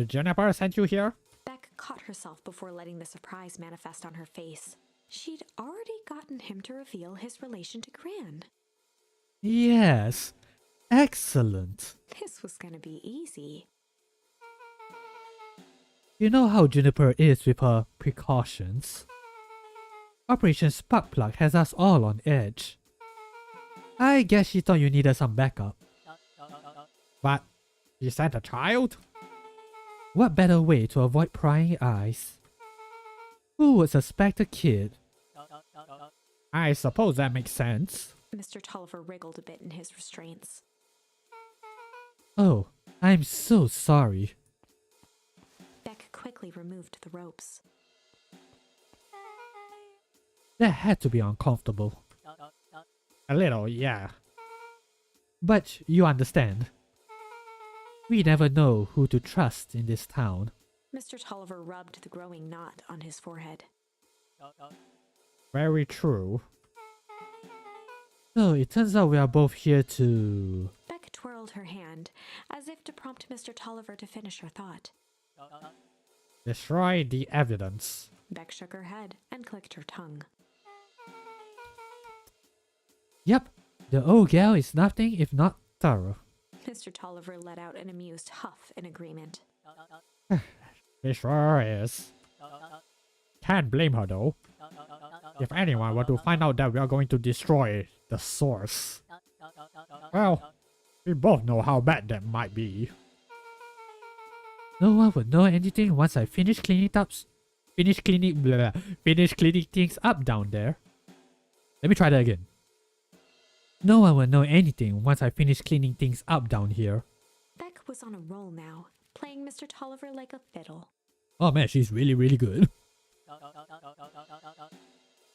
Jennifer sent you here? Beck caught herself before letting the surprise manifest on her face. She'd already gotten him to reveal his relation to Gran. Yes. Excellent. This was gonna be easy. You know how Juniper is with her precautions. Operation Sparkplug has us all on edge. I guess she thought you needed some backup. But you sent a child? What better way to avoid prying eyes? Who would suspect a kid? I suppose that makes sense. Mr. Tolliver wriggled a bit in his restraints. Oh, I'm so sorry. Beck quickly removed the ropes. That had to be uncomfortable. A little, yeah. But you understand. We never know who to trust in this town. Mr. Tolliver rubbed the growing knot on his forehead. Very true. So it turns out we are both here to... Beck twirled her hand, as if to prompt Mr. Tolliver to finish her thought. destroy the evidence. Beck shook her head and clicked her tongue. Yep, the old gal is nothing if not thorough. Mr. Tolliver let out an amused huff in agreement. It sure is. Can't blame her though. If anyone were to find out that we are going to destroy the source, well, we both know how bad that might be. No one would know anything once I finish cleaning things up down there. Let me try that again. No one will know anything once I finish cleaning things up down here. Beck was on a roll now, playing Mr. Tolliver like a fiddle. Oh man, she's really, really good.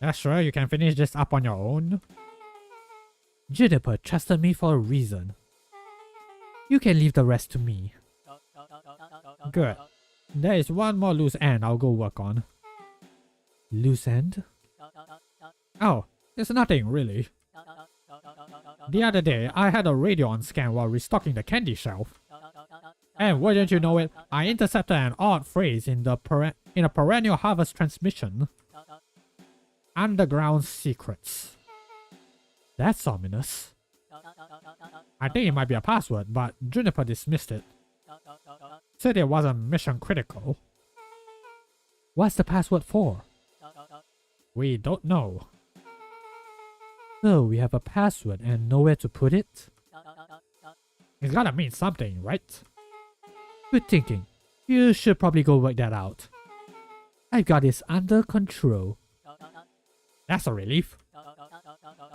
Yeah, sure, you can finish this up on your own. Juniper trusted me for a reason. You can leave the rest to me. Good. There is one more loose end I'll go work on. Loose end? Oh, it's nothing really. The other day, I had a radio on scan while restocking the candy shelf. And wouldn't you know it, I intercepted an odd phrase in a perennial harvest transmission. Underground secrets. That's ominous. I think it might be a password, but Juniper dismissed it. Said it wasn't mission critical. What's the password for? We don't know. So we have a password and nowhere to put it? It's gotta mean something, right? Good thinking. You should probably go work that out. I've got this under control. That's a relief.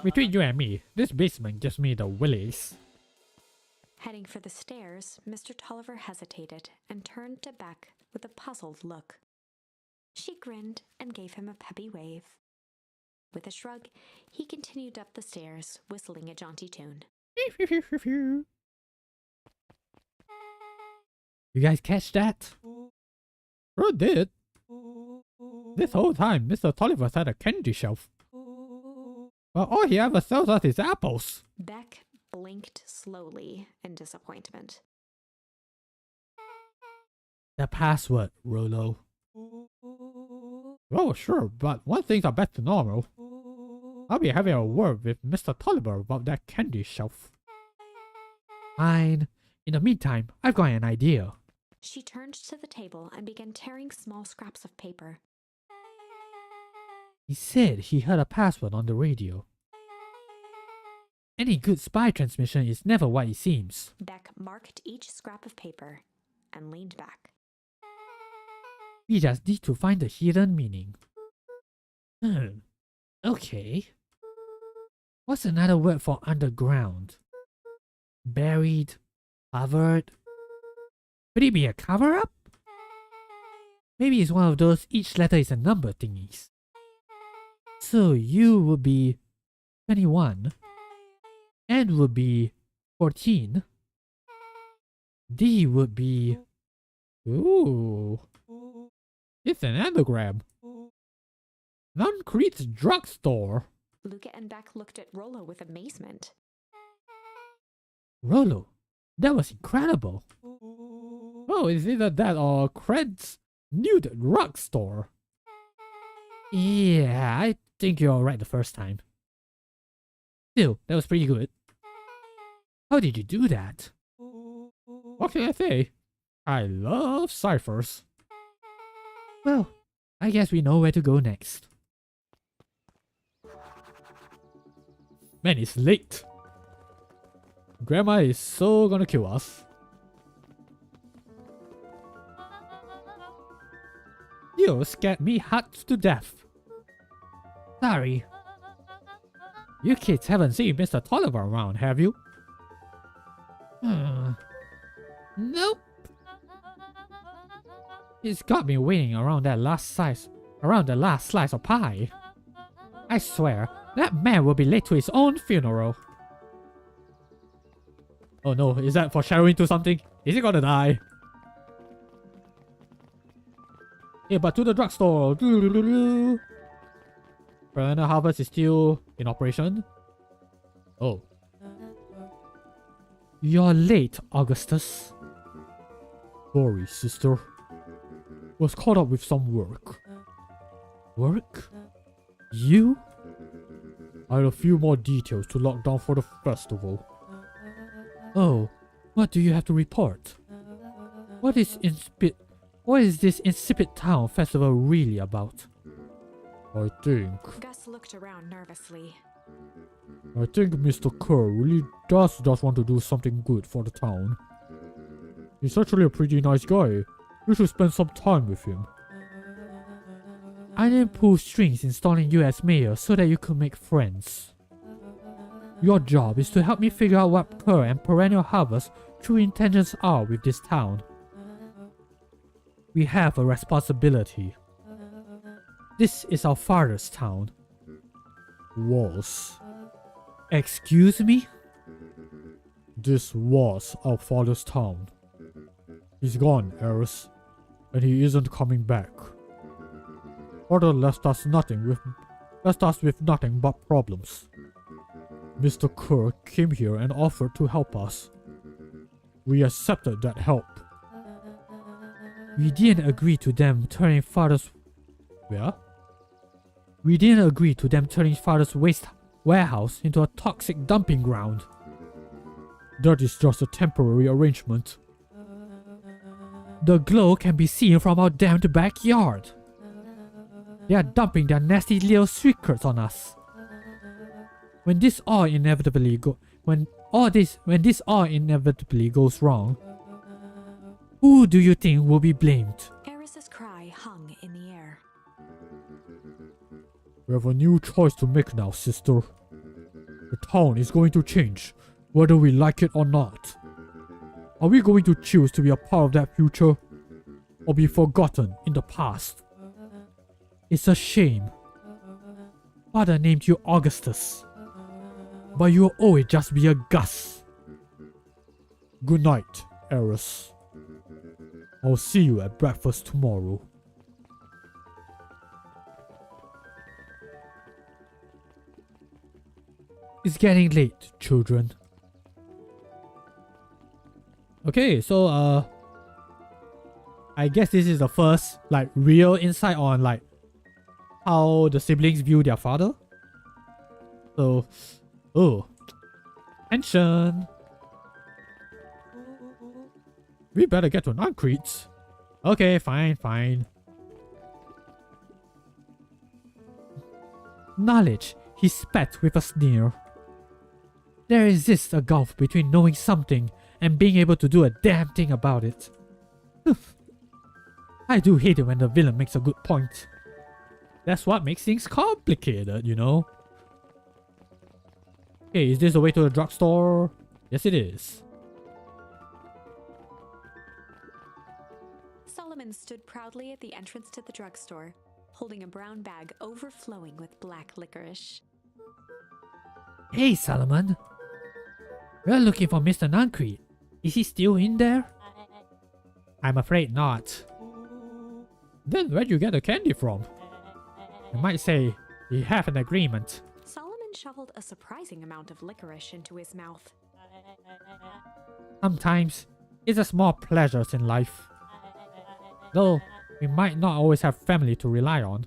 Between you and me, this basement gives me the willies. Heading for the stairs, Mr. Tolliver hesitated and turned to Beck with a puzzled look. She grinned and gave him a peppy wave. With a shrug, he continued up the stairs, whistling a jaunty tune. You guys catch that? Bro did. This whole time, Mr. Tolliver's had a candy shelf. But all he ever sells us is apples. Beck blinked slowly in disappointment. The password, Rolo. Oh, sure, but one thing's back to normal. I'll be having a word with Mr. Tolliver about that candy shelf. Fine. In the meantime, I've got an idea. She turned to the table and began tearing small scraps of paper. He said he heard a password on the radio. Any good spy transmission is never what it seems. Beck marked each scrap of paper and leaned back. We just need to find the hidden meaning. Okay. What's another word for underground? Buried? Covered? Could it be a cover-up? Maybe it's one of those each letter is a number thingies. So U would be 21. N would be 14. D would be... Ooh. It's an anagram. Concrete drugstore. Luca and Beck looked at Rolo with amazement. Rolo, that was incredible. Oh, it's either that or Cred's nude drugstore. Yeah, I think you're right the first time. Still, that was pretty good. How did you do that? What can I say? I love ciphers. Well, I guess we know where to go next. Man, it's late. Grandma is so gonna kill us. You scared me hot to death. Sorry. You kids haven't seen Mr. Tolliver around, have you? Nope. He's got me waiting around the last slice of pie. I swear, that man will be late to his own funeral. Oh no, is that foreshadowing to something? Is he gonna die? Yeah, but to the drugstore. Perennial harvest is still in operation. Oh. You're late, Augustus. Sorry, sister. Was caught up with some work. Work? You? I had a few more details to lock down for the festival. Oh, what do you have to report? What is this insipid town festival really about? I think Gus looked around nervously. Mr. Kerr really does just want to do something good for the town. He's actually a pretty nice guy. You should spend some time with him. I didn't pull strings installing you as mayor so that you could make friends. Your job is to help me figure out what Kerr and Perennial Harvest's true intentions are with this town. We have a responsibility. This is our father's town. Was. Excuse me? This was our father's town. He's gone, Eris, and he isn't coming back. Father left us with nothing but problems. Mr. Kerr came here and offered to help us. We accepted that help. We didn't agree to them turning father's... Where? We didn't agree to them turning father's waste warehouse into a toxic dumping ground. That is just a temporary arrangement. The glow can be seen from our damned backyard. They are dumping their nasty little secrets on us. When this all inevitably goes wrong, who do you think will be blamed? Eris's cry hung in the air. We have a new choice to make now, sister. The town is going to change, whether we like it or not. Are we going to choose to be a part of that future, or be forgotten in the past? It's a shame. Father named you Augustus, but you'll always just be a Gus. Good night, Eris. I'll see you at breakfast tomorrow. It's getting late, children. Okay, so I guess this is the first like real insight on like how the siblings view their father. So, oh, tension. We better get to Concrete. Okay, fine. Knowledge, he spat with a sneer. There exists a gulf between knowing something and being able to do a damn thing about it. I do hate it when the villain makes a good point. That's what makes things complicated, you know? Okay, is this the way to the drugstore? Yes, it is. Solomon stood proudly at the entrance to the drugstore, holding a brown bag overflowing with black licorice. Hey, Solomon. We're looking for Mr. Concrete. Is he still in there? I'm afraid not. Then where'd you get the candy from? I might say we have an agreement. Solomon shoveled a surprising amount of licorice into his mouth. Sometimes it's the small pleasures in life. Though we might not always have family to rely on.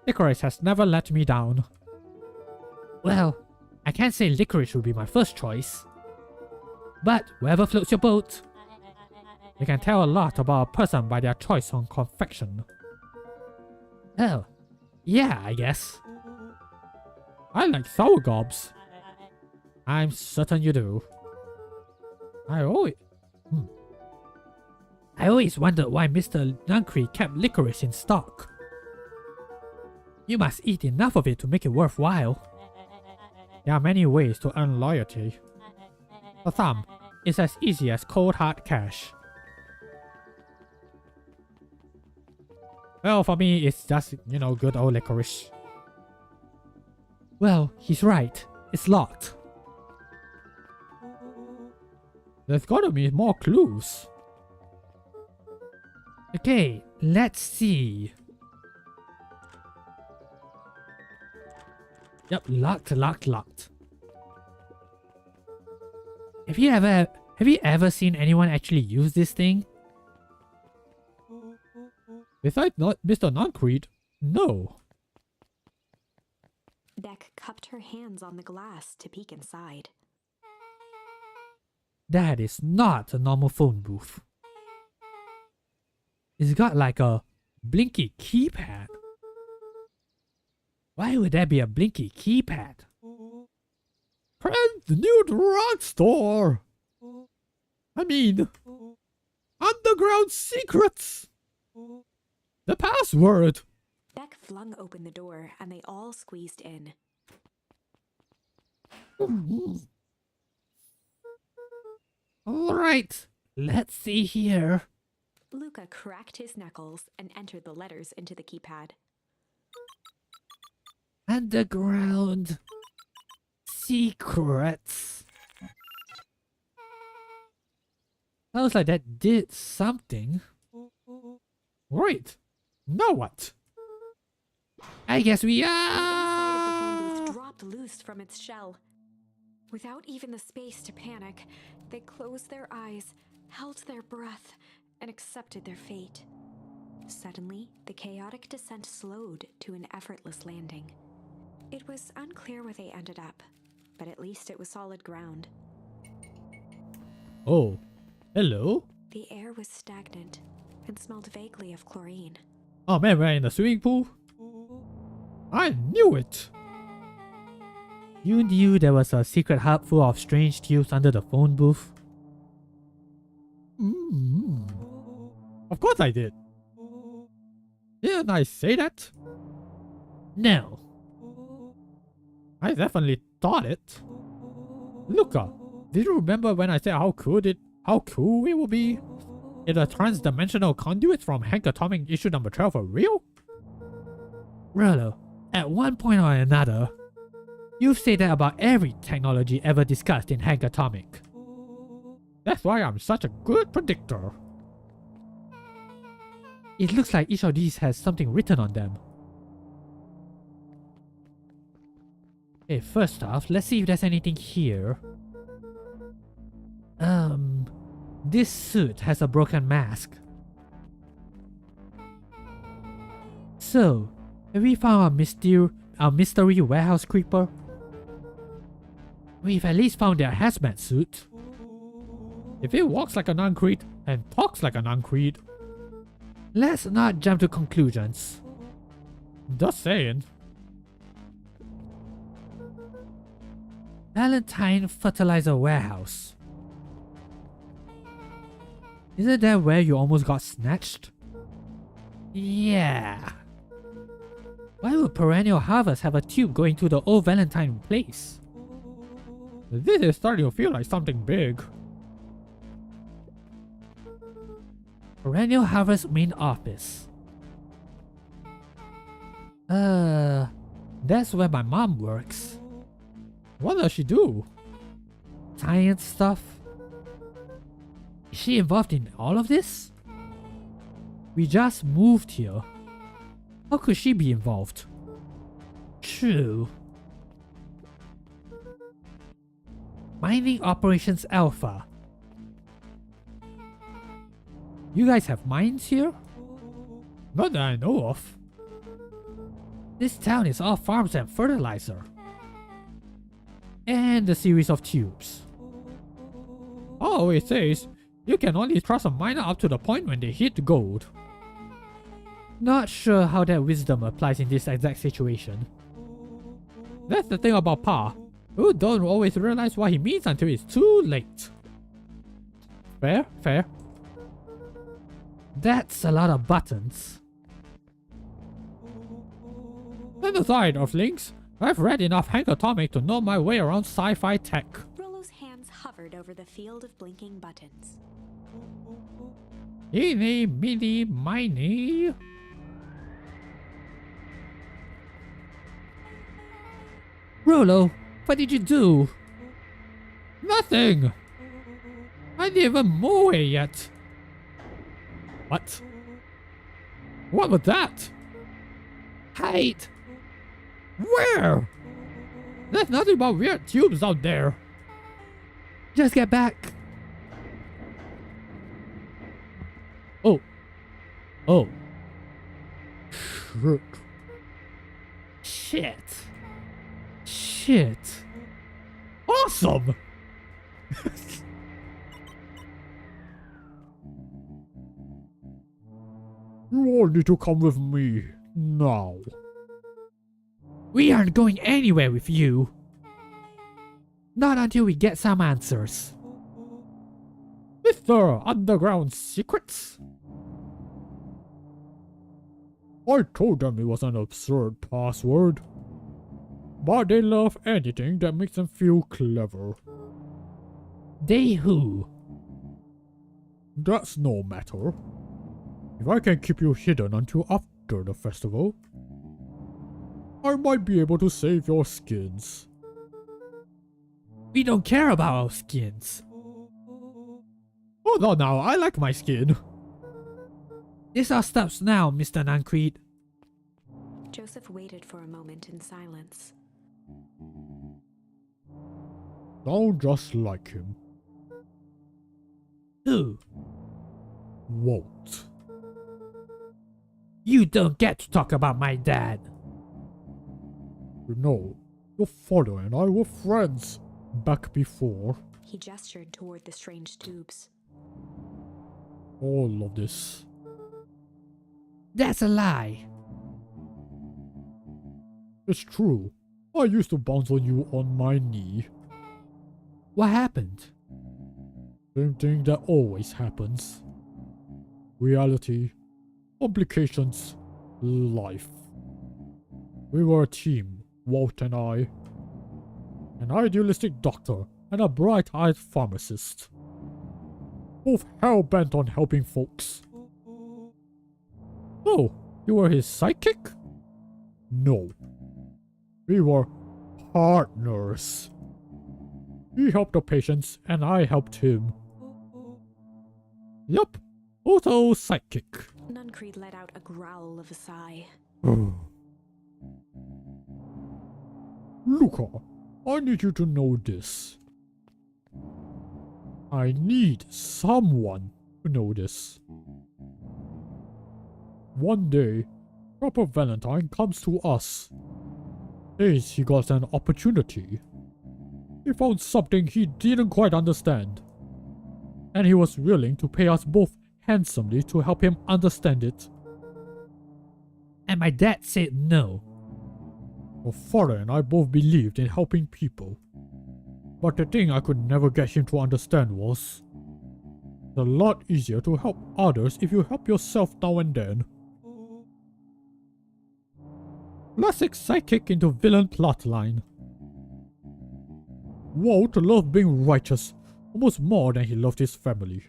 Licorice has never let me down. Well, I can't say licorice would be my first choice. But whoever floats your boat. You can tell a lot about a person by their choice on confection. Oh, yeah, I guess. I like sour gobs. I'm certain you do. I always wondered why Mr. Concrete kept licorice in stock. You must eat enough of it to make it worthwhile. There are many ways to earn loyalty. For some, it's as easy as cold hard cash. Well, for me, it's just, you know, good old licorice. Well, he's right. It's locked. There's gotta be more clues. Okay, let's see. Yep, locked. Have you ever seen anyone actually use this thing? Besides not Mr. Concrete, no. Beck cupped her hands on the glass to peek inside. That is not a normal phone booth. It's got like a blinky keypad. Why would there be a blinky keypad? Brand new drugstore! I mean, underground secrets! The password! Beck flung open the door and they all squeezed in. Alright, let's see here. Luca cracked his knuckles and entered the letters into the keypad. Underground secrets. Sounds like that did something. Right. Now what? I guess we The inside of the phone are. booth dropped loose from its shell. Without even the space to panic, they closed their eyes, held their breath, and accepted their fate. Suddenly, the chaotic descent slowed to an effortless landing. It was unclear where they ended up, but at least it was solid ground. Oh, hello. The air was stagnant and smelled vaguely of chlorine. Oh man, we're in the swimming pool. I knew it. You knew there was a secret hub full of strange tubes under the phone booth? Of course I did. Didn't I say that? No. I definitely thought it. Luca, did you remember when I said how cool it would be if the trans-dimensional conduits from Hank Atomic issue number 12 were real? Rollo, at one point or another, you've said that about every technology ever discussed in Hank Atomic. That's why I'm such a good predictor. It looks like each of these has something written on them. Okay, first off, let's see if there's anything here. This suit has a broken mask. So, have we found our mystery warehouse creeper? We've at least found their hazmat suit. If it walks like an uncreed and talks like an uncreed, let's not jump to conclusions. Just saying. Valentine Fertilizer Warehouse. Isn't that where you almost got snatched? Yeah. Why would Perennial Harvest have a tube going to the old Valentine place? This is starting to feel like something big. Perennial Harvest main office. That's where my mom works. What does she do? Science stuff? Is she involved in all of this? We just moved here. How could she be involved? True. Mining Operations Alpha. You guys have mines here? Not that I know of. This town is all farms and fertilizer. And a series of tubes. All it says, you can only trust a miner up to the point when they hit gold. Not sure how that wisdom applies in this exact situation. That's the thing about Pa. You don't always realize what he means until it's too late. Fair, fair. That's a lot of buttons. And aside of links, I've read enough Hank Atomic to know my way around sci-fi tech. Rollo's hands hovered over the field of blinking buttons. Eeny, meeny, miny. Rollo, what did you do? Nothing! I didn't even move it yet. What? What was that? Hide! Where? There's nothing but weird tubes out there. Just get back. Oh. Oh. Shit. Shit. Awesome! You all need to come with me. Now. We aren't going anywhere with you. Not until we get some answers. Mr. Underground Secrets? I told them it was an absurd password. But they love anything that makes them feel clever. They who? That's no matter. If I can keep you hidden until after the festival, I might be able to save your skins. We don't care about our skins. Hold on now, I like my skin. This all stops now, Mr. Nancreed. Joseph waited for a moment in silence. Sound just like him. Who? Walt. You don't get to talk about my dad. You know, your father and I were friends back before. He gestured toward the strange tubes. All of this. That's a lie. It's true. I used to bounce on you on my knee. What happened? Same thing that always happens. Reality, complications, life. We were a team, Walt and I. An idealistic doctor and a bright-eyed pharmacist. Both hell-bent on helping folks. Oh, you were his sidekick? No. We were partners. He helped the patients and I helped him. Yup, auto sidekick. Nancreed let out a growl of a sigh. Luca, I need you to know this. I need someone to know this. One day, Proper Valentine comes to us. Says he got an opportunity. He found something he didn't quite understand. And he was willing to pay us both handsomely to help him understand it. And my dad said no. My father and I both believed in helping people. But the thing I could never get him to understand was, it's a lot easier to help others if you help yourself now and then. Classic sidekick into villain plotline. Walt loved being righteous almost more than he loved his family.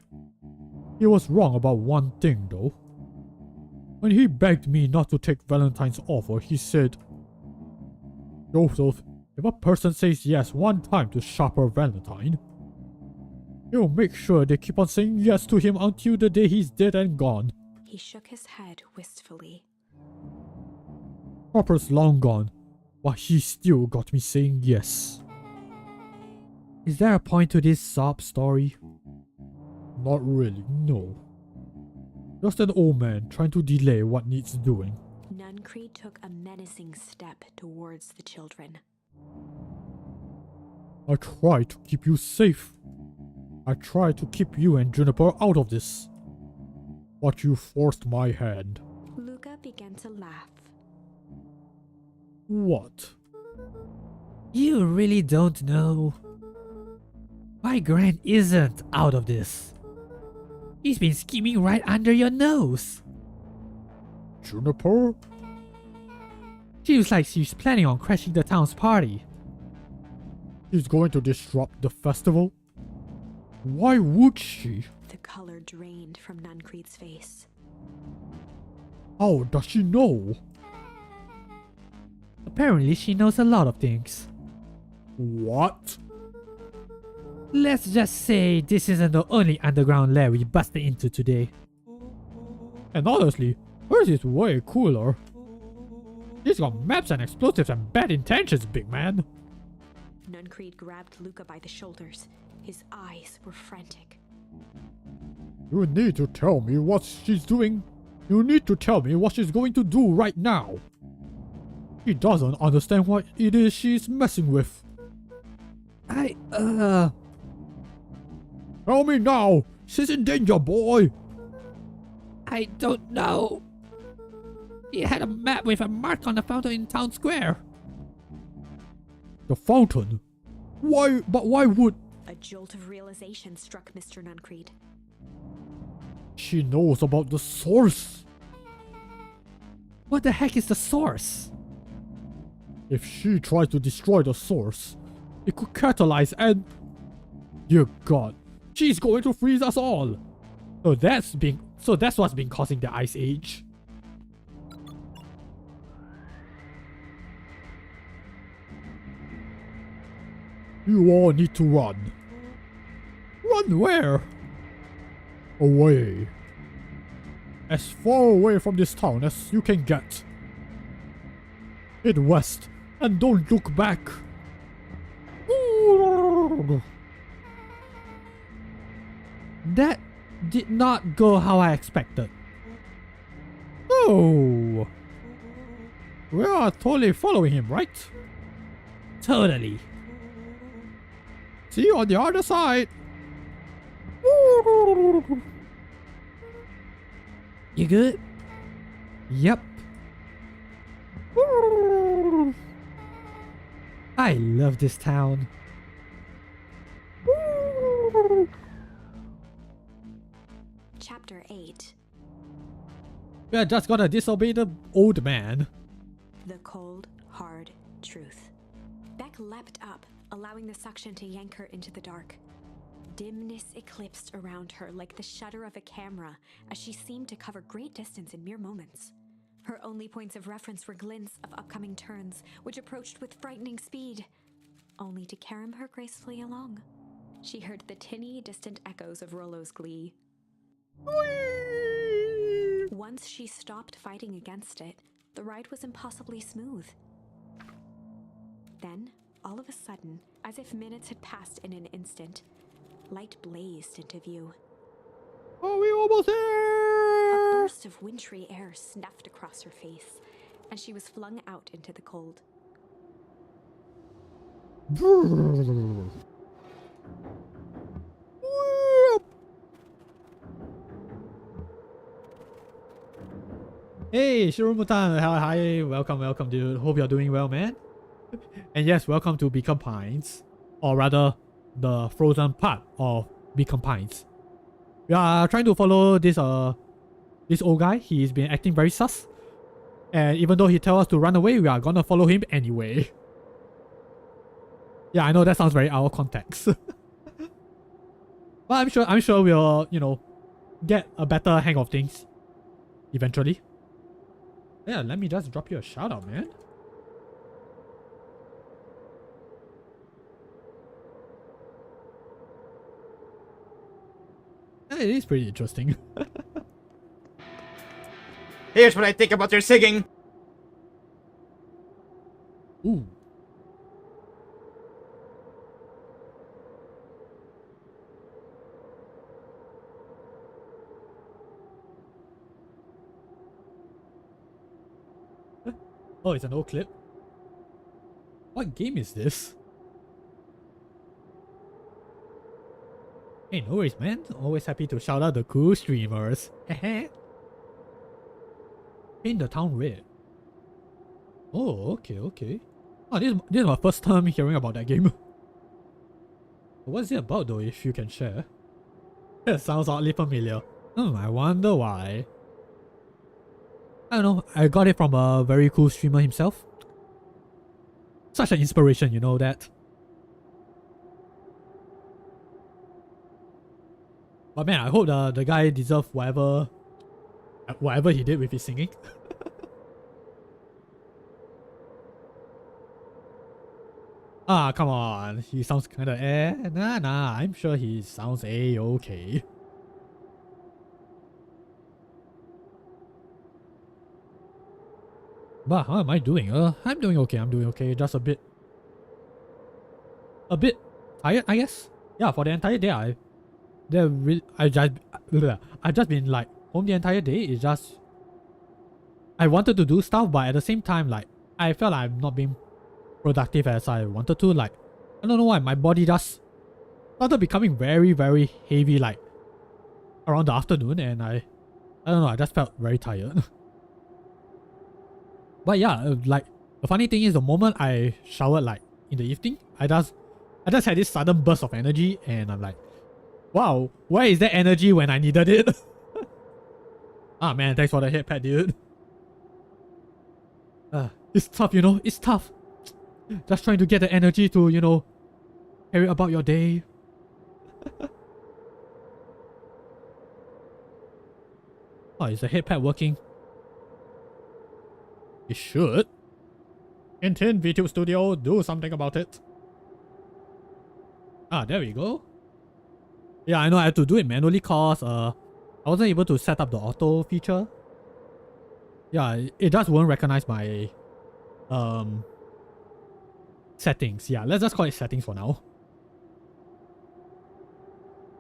He was wrong about one thing though. When he begged me not to take Valentine's offer, he said, Joseph, if a person says yes one time to Sharper Valentine, he'll make sure they keep on saying yes to him until the day he's dead and gone. He shook his head wistfully. Sharper's long gone, but he still got me saying yes. Is there a point to this sob story? Not really, no. Just an old man trying to delay what needs doing. Nancreed took a menacing step towards the children. I try to keep you safe. I try to keep you and Juniper out of this. But you forced my hand. Luca began to laugh. What? You really don't know. My Gran isn't out of this. He's been scheming right under your nose. Juniper? Seems like she's planning on crashing the town's party. She's going to disrupt the festival? Why would she? The color drained from Nancreed's face. How does she know? Apparently she knows a lot of things. What? Let's just say this isn't the only underground lair we busted into today. And honestly, hers is way cooler. She's got maps and explosives and bad intentions, big man. Nancreed grabbed Luca by the shoulders. His eyes were frantic. You need to tell me what she's doing. You need to tell me what she's going to do right now. He doesn't understand what it is she's messing with. Tell me now! She's in danger, boy! I don't know. He had a map with a mark on the fountain in town square. The fountain? Why? But why would... A jolt of realization struck Mr. Nancreed. She knows about the source. What the heck is the source? If she tries to destroy the source, it could catalyze and... Dear God, she's going to freeze us all. So that's what's been causing the Ice Age. You all need to run. Run where? away. As far away from this town as you can get. Head west and don't look back. That did not go how I expected. Oh, we are totally following him, right? Totally. See you on the other side. You good? Yep. I love this town. Chapter 8. We are just gonna disobey the old man. The cold, hard truth. Beck leapt up, allowing the suction to yank her into the dark. Dimness eclipsed around her like the shutter of a camera as she seemed to cover great distance in mere moments. Her only points of reference were glints of upcoming turns, which approached with frightening speed, only to carom her gracefully along. She heard the tinny, distant echoes of Rollo's glee. Once she stopped fighting against it, the ride was impossibly smooth. Then, all of a sudden, as if minutes had passed in an instant, light blazed into view. Are we almost there? A burst of wintry air snuffed across her face, and she was flung out into the cold. Hey, Shirumutan, hi, welcome, dude. Hope you're doing well, man. And yes, welcome to Beacon Pines, or rather, the frozen part of Beacon Pines. We are trying to follow this old guy. He's been acting very sus, and even though he tells us to run away, we are gonna follow him anyway. Yeah, I know that sounds very out of context, but I'm sure we'll get a better hang of things eventually. Yeah, let me just drop you a shout out, man. It is pretty interesting. Here's what I think about your singing. Ooh. Oh, it's an old clip. What game is this? Hey, no worries, man. Always happy to shout out the cool streamers. Paint the town red. Oh, okay. Oh, this is my first time hearing about that game. What's it about though, if you can share? It sounds oddly familiar. I wonder why. I don't know, I got it from a very cool streamer himself. Such an inspiration, you know that. But man, I hope the guy deserves whatever he did with his singing. Ah, come on. He sounds kinda Nah, I'm sure he sounds A-okay. But how am I doing? I'm doing okay. Just a bit tired, I guess. Yeah, for the entire day, I just been like home the entire day. It's just I wanted to do stuff, but at the same time, like I felt like I'm not being productive as I wanted to. Like I don't know why my body just started becoming very, very heavy, like around the afternoon, and I don't know. I just felt very tired. But yeah, like the funny thing is, the moment I showered, like in the evening, I just had this sudden burst of energy, and I'm like, wow, where is that energy when I needed it? Ah man, thanks for the head pat, dude. It's tough, it's tough. Just trying to get the energy to, carry about your day. Oh, is the head pad working? It should. Intin VTube Studio, do something about it. Ah, there we go. Yeah, I know I have to do it manually cause I wasn't able to set up the auto feature. Yeah, it just won't recognize my settings. Yeah, let's just call it settings for now.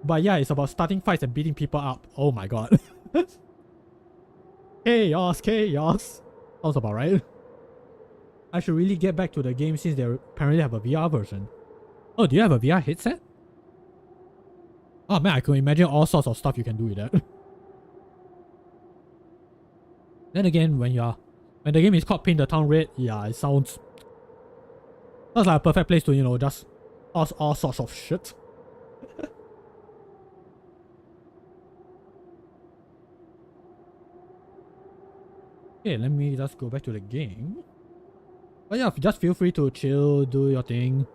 But yeah, it's about starting fights and beating people up. Oh my god. Chaos, chaos. Sounds about right. I should really get back to the game since they apparently have a VR version. Oh, do you have a VR headset? Oh man, I can imagine all sorts of stuff you can do with that. Then again, when the game is called Paint the Town Red, yeah, it sounds like a perfect place to, you know, just all sorts of shit. Okay, let me just go back to the game. But yeah, just feel free to chill, do your thing.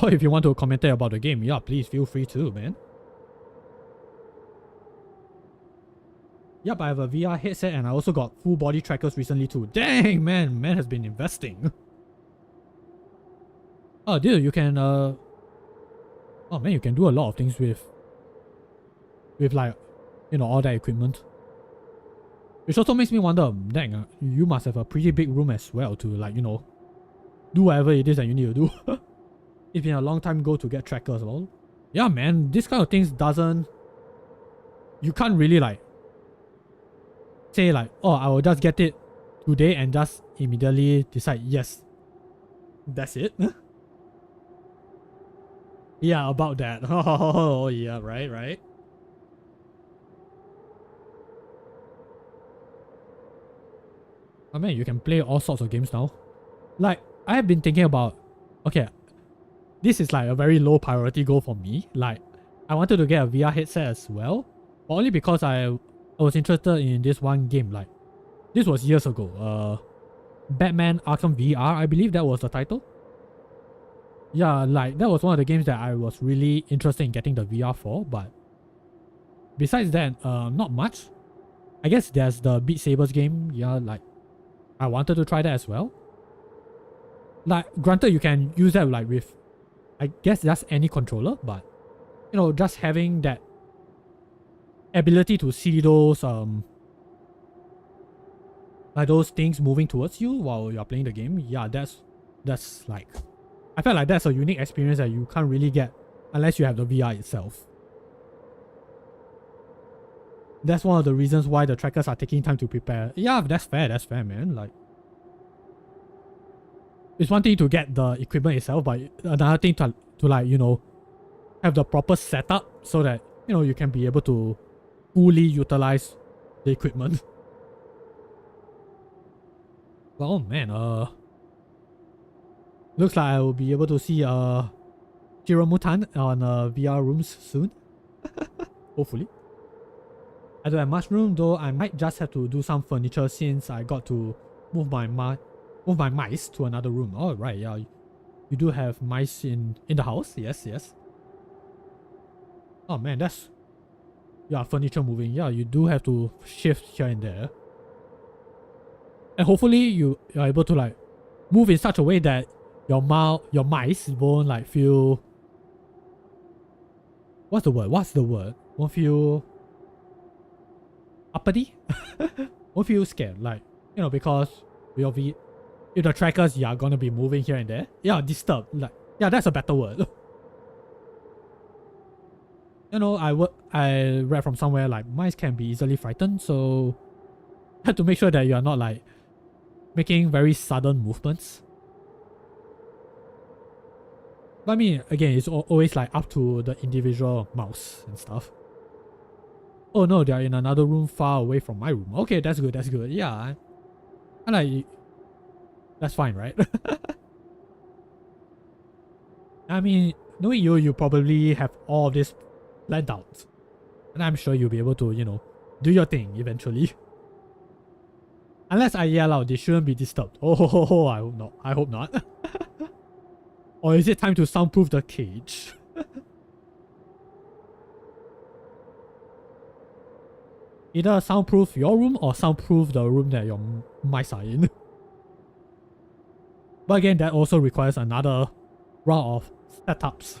Or if you want to comment about the game, yeah, please feel free to, man. Yep, I have a VR headset and I also got full body trackers recently too. Dang, man has been investing. Oh, dude, you can, oh man, you can do a lot of things with like, you know, all that equipment. Which also makes me wonder, dang, you must have a pretty big room as well to, like, you know, do whatever it is that you need to do. It's been a long time ago to get trackers, lol. Yeah, man, this kind of things you can't really, like, say, like, oh, I will just get it today and just immediately decide, yes, that's it. Yeah, about that. Oh, yeah, right. I mean, you can play all sorts of games now. Like, I have been thinking about, okay, this is like a very low priority goal for me. Like, I wanted to get a VR headset as well, but only because I was interested in this one game. Like, this was years ago. Batman Arkham VR, I believe that was the title. Yeah, like, that was one of the games that I was really interested in getting the VR for, but besides that, not much. I guess there's the Beat Sabers game. Yeah, like, I wanted to try that as well. Like, granted, you can use that like with, I guess, just any controller, but, you know, just having that ability to see those like those things moving towards you while you're playing the game, yeah, that's like, I felt like that's a unique experience that you can't really get unless you have the VR itself. That's one of the reasons why the trackers are taking time to prepare. Yeah, that's fair, man. Like, it's one thing to get the equipment itself, but another thing to like, you know, have the proper setup so that, you know, you can be able to fully utilize the equipment. Well, oh man, looks like I will be able to see Mutan on VR rooms soon. Hopefully. I don't have much room though. I might just have to do some furniture since I got to move my mice to another room. Oh right, yeah. You do have mice in the house. Yes. Oh man, that's, yeah, furniture moving. Yeah, you do have to shift here and there. And hopefully you are able to like move in such a way that your mice won't like feel, what's the word? Won't feel uppity. Won't feel scared, like, you know, because if the trackers, yeah, gonna be moving here and there. Yeah, disturbed. Like, yeah, that's a better word. You know, I read from somewhere like mice can be easily frightened, so you have to make sure that you are not like making very sudden movements. But I mean, again, it's always like up to the individual mouse and stuff. Oh no, they're in another room far away from my room. Okay, that's good. Yeah, I like, that's fine, right? I mean, knowing you probably have all of this planned out. And I'm sure you'll be able to, you know, do your thing eventually. Unless I yell out, they shouldn't be disturbed. Oh, I hope not. Or is it time to soundproof the cage? Either soundproof your room or soundproof the room that your mice are in. But again, that also requires another round of setups.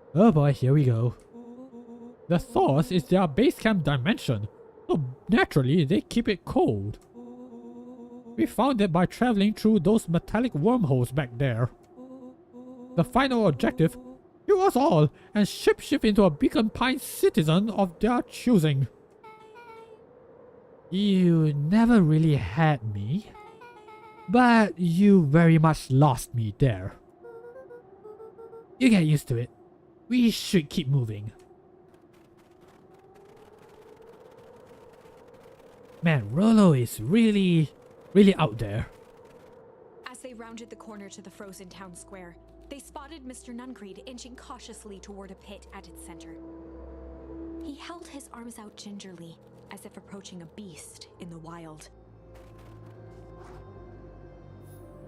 Oh boy, here we go. The source is their base camp dimension, so naturally they keep it cold. We found it by traveling through those metallic wormholes back there. The final objective: kill us all and shapeshift into a Beacon Pine citizen of their choosing. You never really had me, but you very much lost me there. You get used to it. We should keep moving. Man, Rollo is really out there. As they rounded the corner to the frozen town square, they spotted Mr. Nuncreed inching cautiously toward a pit at its center. He held his arms out gingerly, as if approaching a beast in the wild.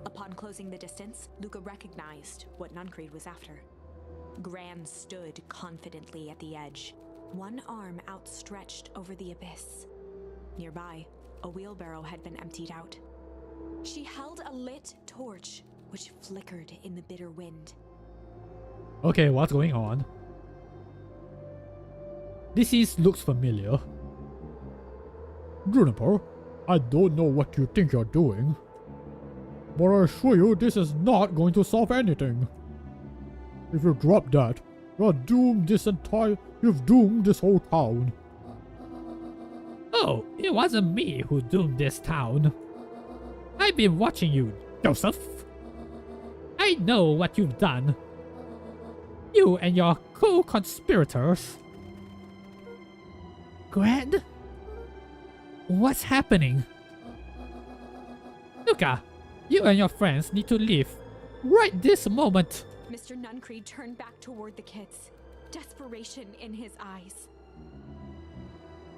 Upon closing the distance, Luca recognized what Nuncreed was after. Gran stood confidently at the edge, one arm outstretched over the abyss. Nearby, a wheelbarrow had been emptied out. She held a lit torch, which flickered in the bitter wind. Okay, what's going on? Looks familiar. Juniper, I don't know what you think you're doing, but I assure you this is not going to solve anything. If you drop that, you've doomed this whole town. Oh, it wasn't me who doomed this town. I've been watching you, Joseph. I know what you've done. You and your co-conspirators. Gran? What's happening? Luca, you and your friends need to leave right this moment. Mr. Nuncreed turned back toward the kids, desperation in his eyes.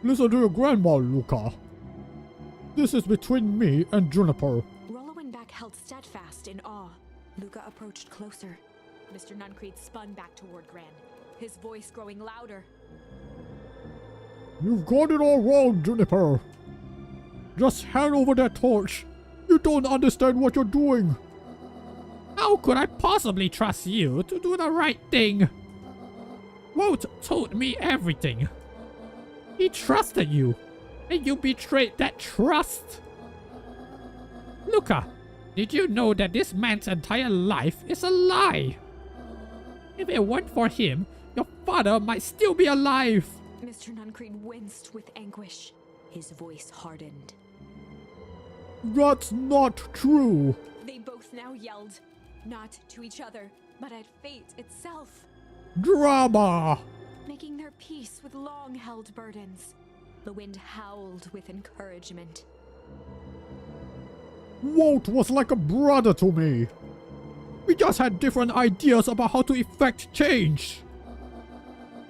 Listen to your grandma, Luca. This is between me and Juniper. Rollo and Beck held steadfast in awe. Luca approached closer. Mr. Nuncreed spun back toward Gran, his voice growing louder. You've got it all wrong, Juniper. Just hand over that torch. You don't understand what you're doing. How could I possibly trust you to do the right thing? Walt told me everything. He trusted you, and you betrayed that trust. Luca, did you know that this man's entire life is a lie? If it weren't for him, your father might still be alive. Mr. Nuncreed winced with anguish. His voice hardened. That's not true. They both now yelled, not to each other, but at fate itself. Drama! Making their peace with long-held burdens. The wind howled with encouragement. Walt was like a brother to me. We just had different ideas about how to effect change.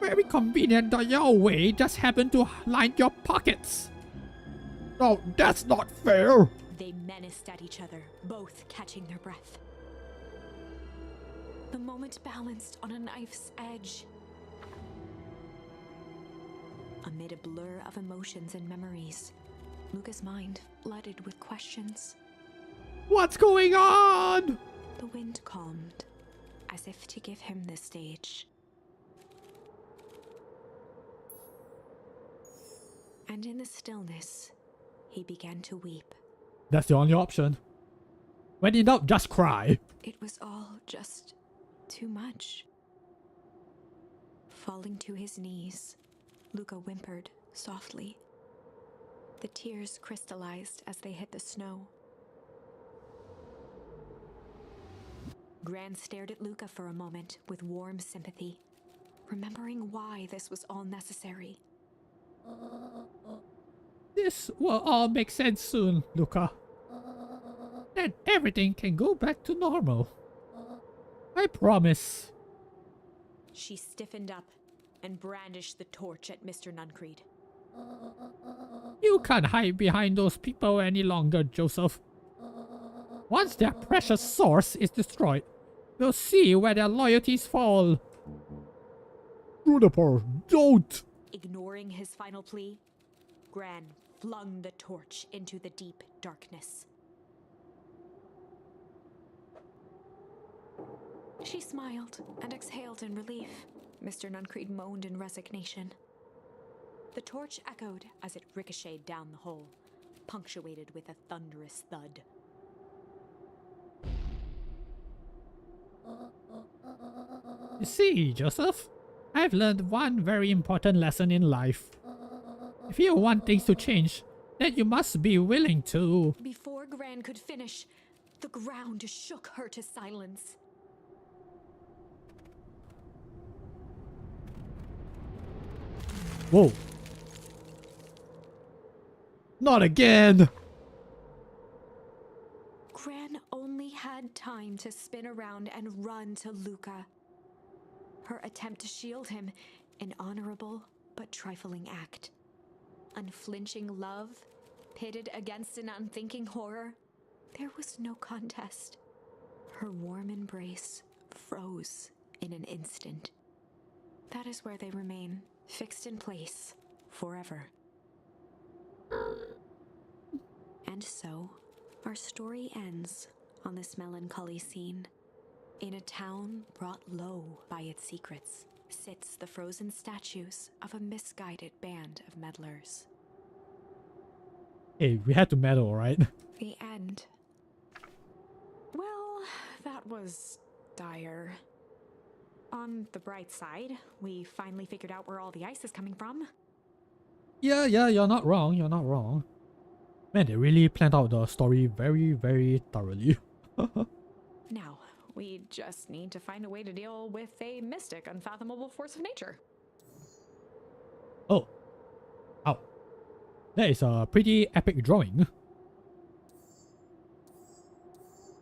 Very convenient that your way just happened to line your pockets. No, that's not fair. They menaced at each other, both catching their breath. The moment balanced on a knife's edge. Amid a blur of emotions and memories, Luca's mind flooded with questions. What's going on? The wind calmed, as if to give him the stage. And in the stillness, he began to weep. That's the only option. When in doubt, just cry. It was all just too much. Falling to his knees, Luca whimpered softly. The tears crystallized as they hit the snow. Gran stared at Luca for a moment with warm sympathy, remembering why this was all necessary. This will all make sense soon, Luca. Then everything can go back to normal. I promise. She stiffened up and brandished the torch at Mr. Nuncreed. You can't hide behind those people any longer, Joseph. Once their precious source is destroyed, we'll see where their loyalties fall. Juniper, don't! Ignoring his final plea, Gran flung the torch into the deep darkness. She smiled and exhaled in relief. Mr. Nuncreed moaned in resignation. The torch echoed as it ricocheted down the hole, punctuated with a thunderous thud. You see, Joseph, I've learned one very important lesson in life. If you want things to change, then you must be willing to... Before Gran could finish, the ground shook her to silence. Whoa. Not again! Gran only had time to spin around and run to Luca. Her attempt to shield him, an honorable but trifling act. Unflinching love, pitted against an unthinking horror, there was no contest. Her warm embrace froze in an instant. That is where they remain, fixed in place, forever. And so, our story ends on this melancholy scene. In a town brought low by its secrets, sits the frozen statues of a misguided band of meddlers. Hey, we had to meddle, right? The end. Well, that was dire. On the bright side, we finally figured out where all the ice is coming from. Yeah, you're not wrong, you're not wrong. Man, they really planned out the story very, very thoroughly. Now, we just need to find a way to deal with a mystic, unfathomable force of nature. Oh. Ow. That is a pretty epic drawing.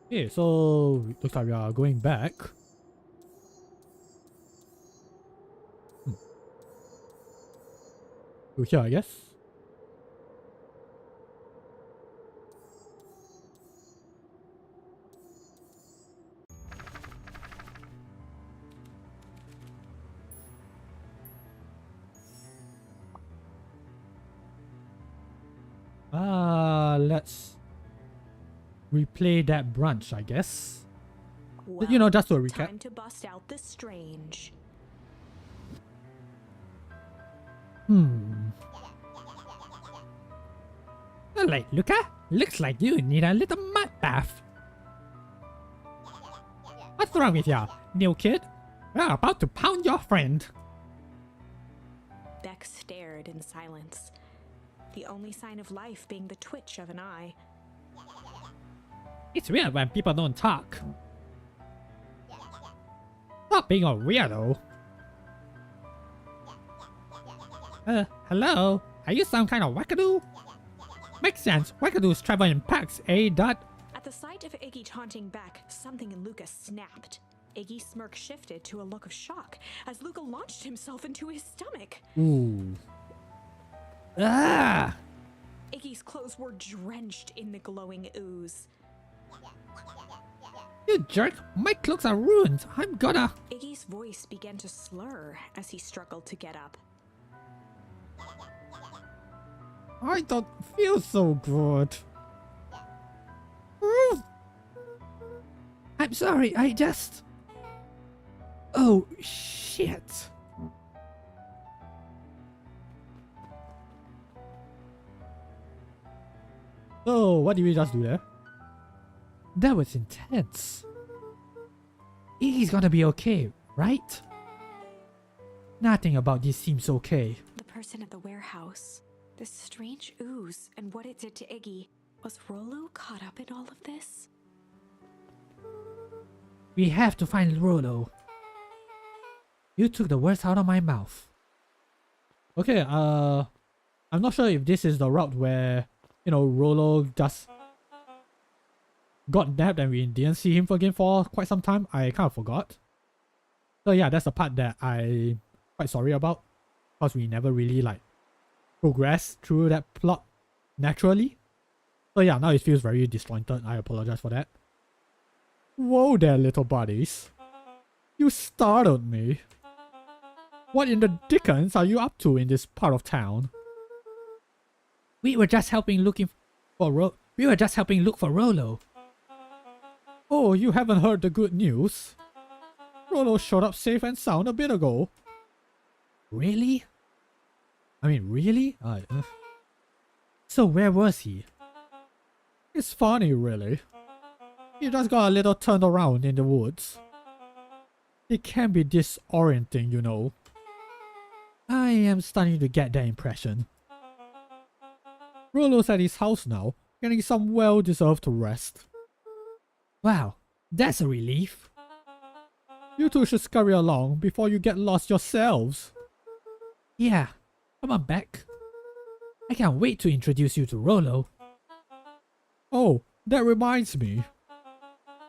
Okay, so looks like we are going back. To here, I guess. Let's replay that branch, I guess. Well, you know, just to recap. Time to bust out the strange. Alright, Luca. Looks like you need a little mud bath. What's wrong with you, new kid? We're about to pound your friend. Beck stared in silence, the only sign of life being the twitch of an eye. It's weird when people don't talk. Stop being a weirdo. Hello? Are you some kind of wackadoo? Makes sense. Wackadoos travel in packs, eh, Dot? At the sight of Iggy taunting Beck, something in Luca snapped. Iggy's smirk shifted to a look of shock as Luca launched himself into his stomach. Ooh. Ah! Iggy's clothes were drenched in the glowing ooze. You jerk! My clothes are ruined! I'm gonna... Iggy's voice began to slur as he struggled to get up. I don't feel so good. Ooh. I'm sorry, I just... Oh, shit. Oh, what did we just do there? That was intense. Iggy's gonna be okay, right? Nothing about this seems okay. The person at the warehouse, this strange ooze and what it did to Iggy. Was Rollo caught up in all of this? We have to find Rollo. You took the words out of my mouth. Okay, I'm not sure if this is the route where, you know, Rollo just got nabbed and we didn't see him again for quite some time. I kind of forgot. So yeah, that's the part that I'm quite sorry about. Because we never really like progressed through that plot naturally. So yeah, now it feels very disjointed. I apologize for that. Whoa there, little buddies. You startled me. What in the dickens are you up to in this part of town? We were just helping look for Rollo. Oh, you haven't heard the good news? Rollo showed up safe and sound a bit ago. Really? I mean, really? So where was he? It's funny, really. He just got a little turned around in the woods. It can be disorienting, you know. I am starting to get that impression. Rollo's at his house now, getting some well-deserved rest. Wow, that's a relief. You two should scurry along before you get lost yourselves. Yeah, come on back. I can't wait to introduce you to Rollo. Oh, that reminds me.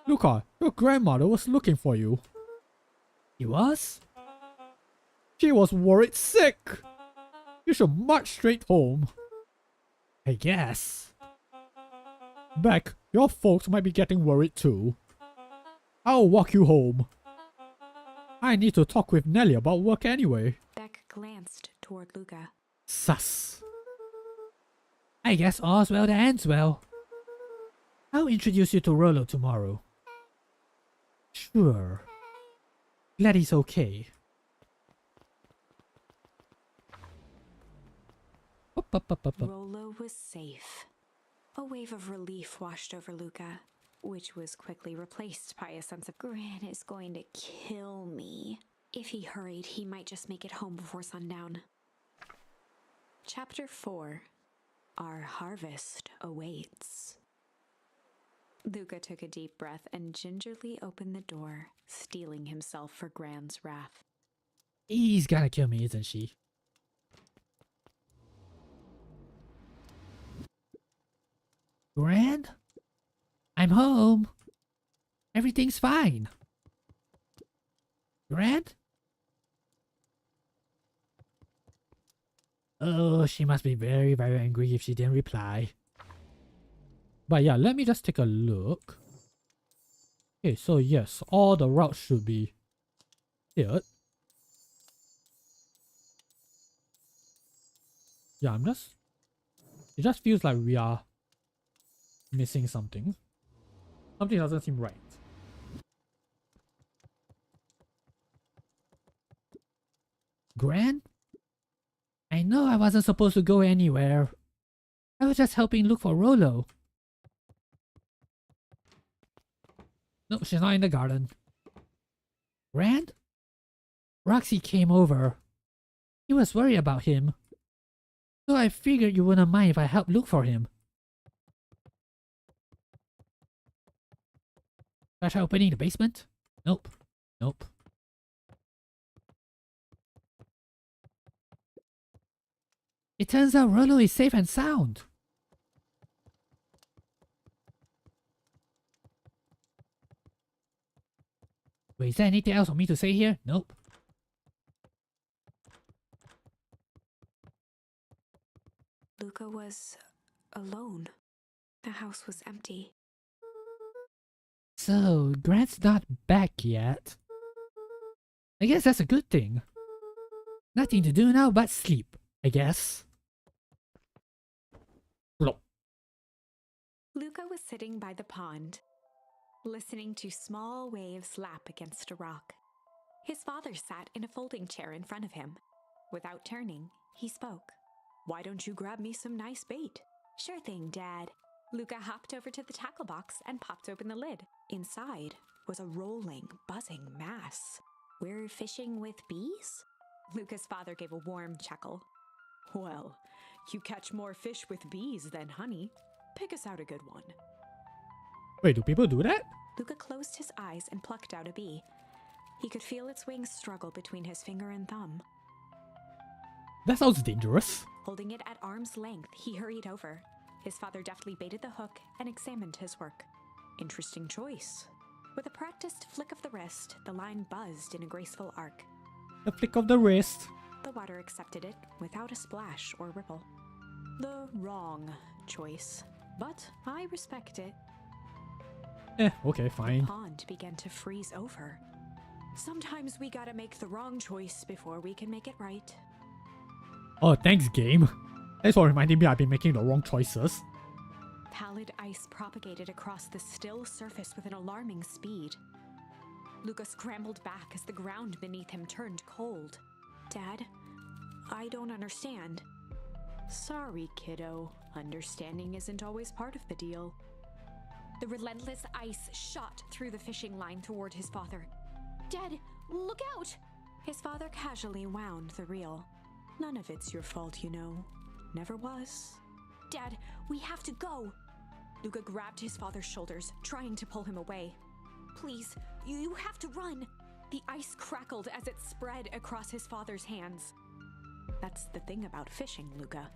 Luca, your grandmother was looking for you. She was? She was worried sick. You should march straight home. I guess. Beck, your folks might be getting worried too. I'll walk you home. I need to talk with Nelly about work anyway. Beck glanced toward Luca. Sus. I guess all's well that ends well. I'll introduce you to Rollo tomorrow. Sure. Glad he's okay. Rollo was safe. A wave of relief washed over Luca, which was quickly replaced by a sense of Gran is going to kill me. If he hurried, he might just make it home before sundown. Chapter 4. Our harvest awaits. Luca took a deep breath and gingerly opened the door, steeling himself for Gran's wrath. He's gonna kill me, isn't she? Gran? I'm home. Everything's fine. Gran? Oh, she must be very, very angry if she didn't reply. But yeah, let me just take a look. Okay, so yes, all the routes should be cleared. Yeah, it just feels like we are missing something. Something doesn't seem right. Gran? I know I wasn't supposed to go anywhere. I was just helping look for Rollo. No, she's not in the garden. Gran? Roxy came over. He was worried about him. So I figured you wouldn't mind if I helped look for him. Should I try opening the basement? Nope. Nope. It turns out Rollo is safe and sound. Wait, is there anything else for me to say here? Nope. Luca was alone. The house was empty. So, Grant's not back yet. I guess that's a good thing. Nothing to do now but sleep, I guess. Plop. Luca was sitting by the pond, listening to small waves lap against a rock. His father sat in a folding chair in front of him. Without turning, he spoke. "Why don't you grab me some nice bait?" "Sure thing, Dad." Luca hopped over to the tackle box and popped open the lid. Inside was a rolling, buzzing mass. "We're fishing with bees?" Luca's father gave a warm chuckle. "Well, you catch more fish with bees than honey. Pick us out a good one." Wait, do people do that? Luca closed his eyes and plucked out a bee. He could feel its wings struggle between his finger and thumb. That sounds dangerous. Holding it at arm's length, he hurried over. His father deftly baited the hook and examined his work. "Interesting choice." With a practiced flick of the wrist, the line buzzed in a graceful arc. The flick of the wrist. The water accepted it without a splash or ripple. The wrong choice, but I respect it. Okay, fine. The pond began to freeze over. Sometimes we gotta make the wrong choice before we can make it right. Oh, thanks, game. Thanks for reminding me I've been making the wrong choices. Pallid ice propagated across the still surface with an alarming speed. Luca scrambled back as the ground beneath him turned cold. "Dad, I don't understand. Sorry, kiddo. Understanding isn't always part of the deal. The relentless ice shot through the fishing line toward his father. Dad, look out! His father casually wound the reel. None of it's your fault, you know. Never was. Dad, we have to go! Luca grabbed his father's shoulders, trying to pull him away. Please, you have to run! The ice crackled as it spread across his father's hands. That's the thing about fishing, Luca.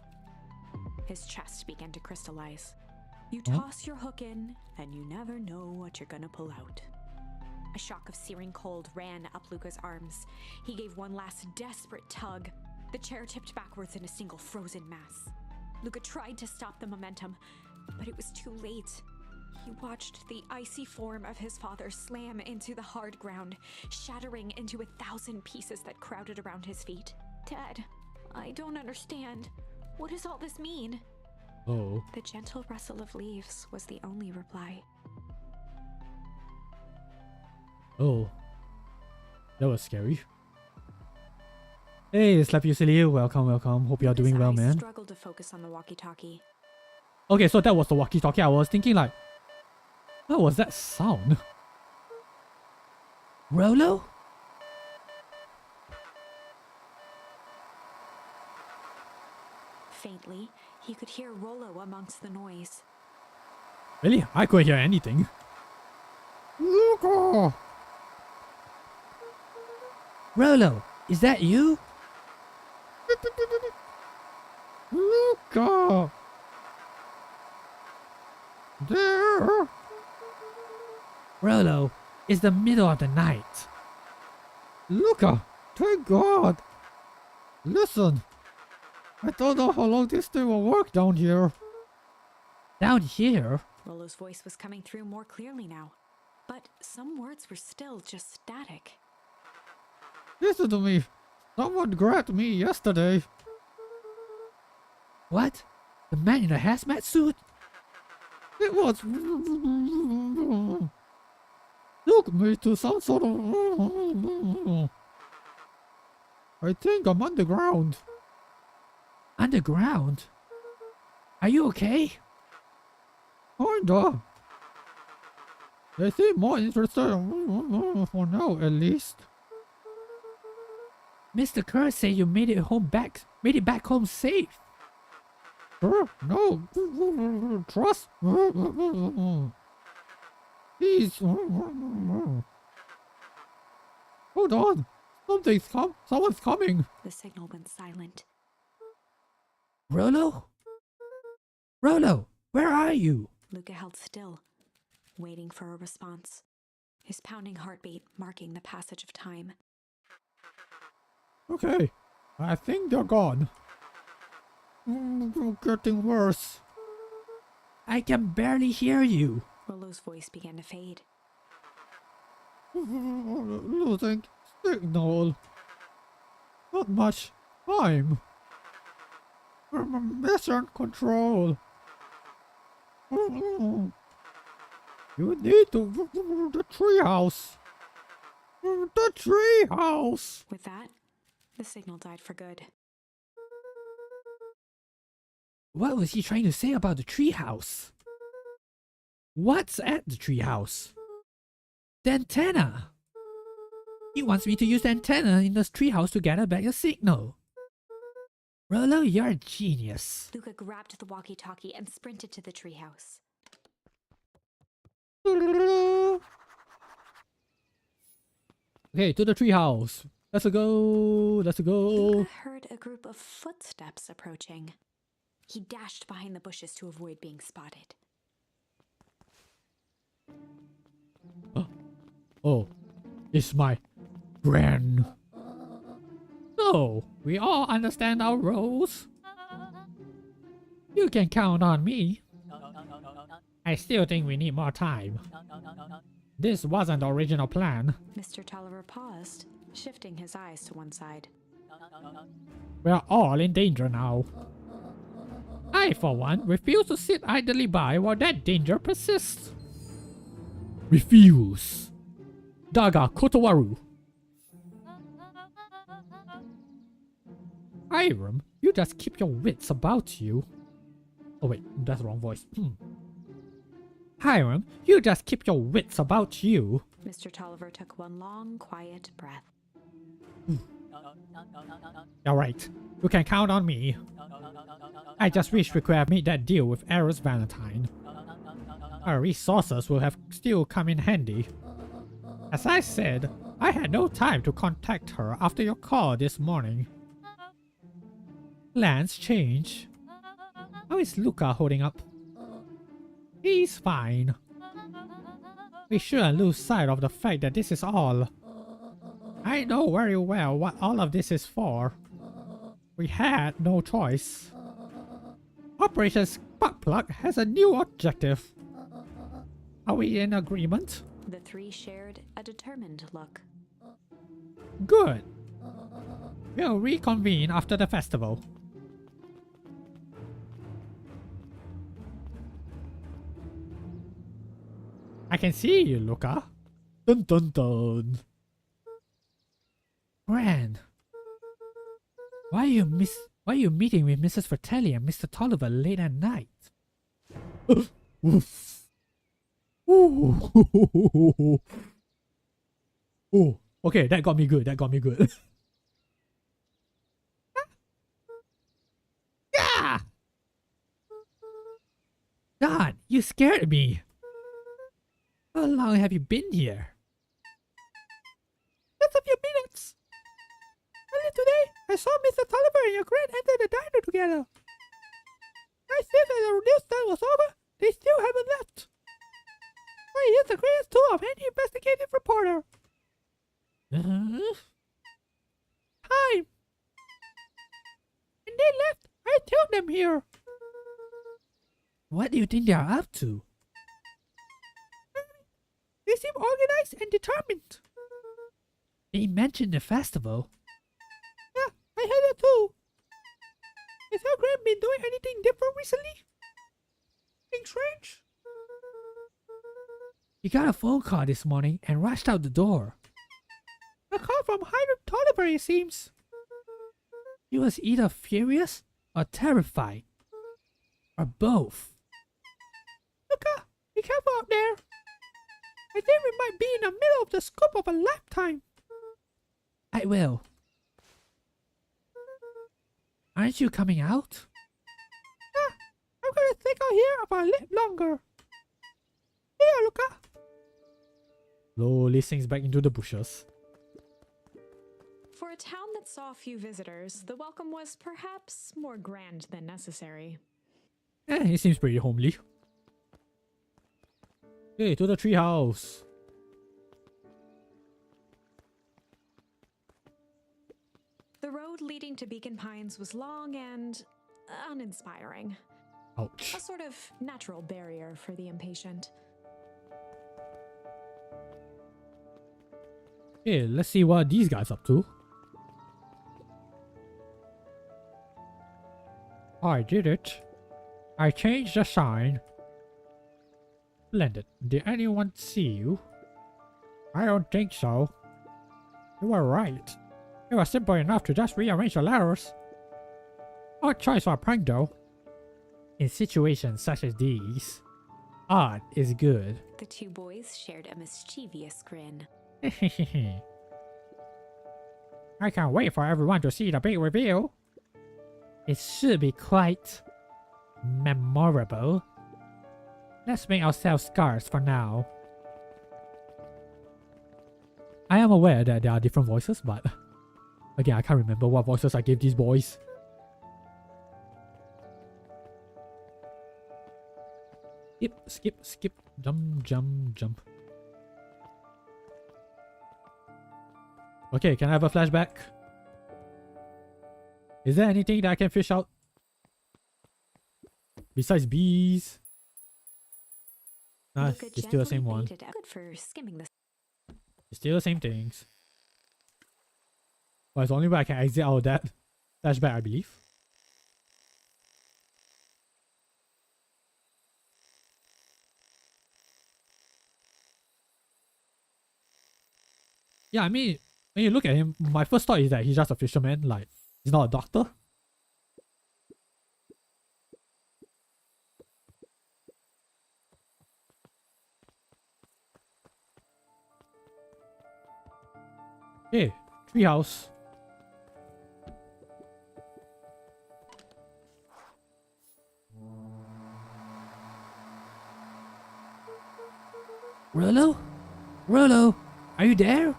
His chest began to crystallize. You toss your hook in, and you never know what you're gonna pull out. A shock of searing cold ran up Luca's arms. He gave one last desperate tug. The chair tipped backwards in a single frozen mass. Luca tried to stop the momentum, but it was too late. He watched the icy form of his father slam into the hard ground, shattering into 1,000 pieces that crowded around his feet. Dad, I don't understand. What does all this mean? Oh. The gentle rustle of leaves was the only reply. Oh. That was scary. Hey, Slap You Silly. Welcome, welcome. Hope you are doing well, man. Struggled to focus on the walkie-talkie. Okay, so that was the walkie-talkie. I was thinking like, what was that sound? Rolo? Faintly, he could hear Rollo amongst the noise. Really? I couldn't hear anything. Luca! Rolo, is that you? Luca! There! Rolo, it's the middle of the night. Luca, thank God! Listen, I don't know how long this thing will work down here. Down here? Rollo's voice was coming through more clearly now, but some words were still just static. Listen to me. Someone grabbed me yesterday. What? The man in the hazmat suit? It was... took me to some sort of... I think I'm underground. Underground? Are you okay? Kinda. They seem more interested for now, at least. Mr. Kerr said you made it back home safe. No, trust. Please. Hold on. Someone's coming. The signal went silent. Rolo? Rolo, where are you? Luca held still, waiting for a response, his pounding heartbeat marking the passage of time. Okay, I think they're gone. Getting worse. I can barely hear you. Rollo's voice began to fade. Losing signal. Not much time. Mission control. You need to the treehouse. The treehouse. With that, the signal died for good. What was he trying to say about the treehouse? What's at the treehouse? The antenna. He wants me to use the antenna in the treehouse to gather back the signal. Rolo, you're a genius. Luca grabbed the walkie-talkie and sprinted to the treehouse. Okay, to the treehouse. Let's go. Let's go. Luca heard a group of footsteps approaching. He dashed behind the bushes to avoid being spotted. Oh, it's my Gran. So, we all understand our roles. You can count on me. I still think we need more time. This wasn't the original plan. Mr. Tolliver paused, shifting his eyes to one side. We're all in danger now. I, for one, refuse to sit idly by while that danger persists. Refuse. Daga Kotowaru. Hiram, you just keep your wits about you. Oh wait, that's the wrong voice. Hiram, you just keep your wits about you. Mr. Tolliver took one long, quiet breath. Alright, you can count on me. I just wish we could have made that deal with Eris Valentine. Our resources will have still come in handy. As I said, I had no time to contact her after your call this morning. Plans change. How is Luca holding up? He's fine. We shouldn't lose sight of the fact that this is all. I know very well what all of this is for. We had no choice. Operation Sparkplug has a new objective. Are we in agreement? The three shared a determined look. Good. We'll reconvene after the festival. I can see you, Luca. Dun dun dun. Gran, why are you meeting with Mrs. Fratelli and Mr. Tolliver late at night? Oof. Ooh. Ooh. Okay, that got me good. That got me good. Yeah. God, you scared me. How long have you been here? Just a few minutes. Earlier today, I saw Mr. Tolliver and your grand enter the diner together. I said that the news time was over. They still haven't left. Why, he's the greatest tool of any investigative reporter. Time. When they left, I told them here. What do you think they are up to? They seem organized and determined. They mentioned the festival. Yeah, I heard it too. Has your grand been doing anything different recently? Anything strange? He got a phone call this morning and rushed out the door. A call from Hiram Tolliver, it seems. He was either furious or terrified. Or both. Luca, be careful out there. I think we might be in the middle of the scope of a lifetime. I will. Aren't you coming out? Yeah, I'm gonna stick out here for a little longer. Here, Luca. Slowly sinks back into the bushes. For a town that saw few visitors, the welcome was perhaps more grand than necessary. He seems pretty homely. Okay, to the treehouse. The road leading to Beacon Pines was long and uninspiring. Ouch. A sort of natural barrier for the impatient. Okay, let's see what these guys up to. I did it. I changed the sign. Splendid. Did anyone see you? I don't think so. You were right. It was simple enough to just rearrange the letters. Odd choice for a prank though. In situations such as these, odd is good. The two boys shared a mischievous grin. I can't wait for everyone to see the big reveal. It should be quite memorable. Let's make ourselves scarce for now. I am aware that there are different voices, but again, I can't remember what voices I gave these boys. Skip, jump. Okay, can I have a flashback? Is there anything that I can fish out? Besides bees? Nah, it's still the same one. Good for skimming the. It's still the same things. But it's the only way I can exit out of that flashback, I believe. Yeah, I mean, when you look at him, my first thought is that he's just a fisherman, like, he's not a doctor. Hey, treehouse. Rollo? Rollo, are you there?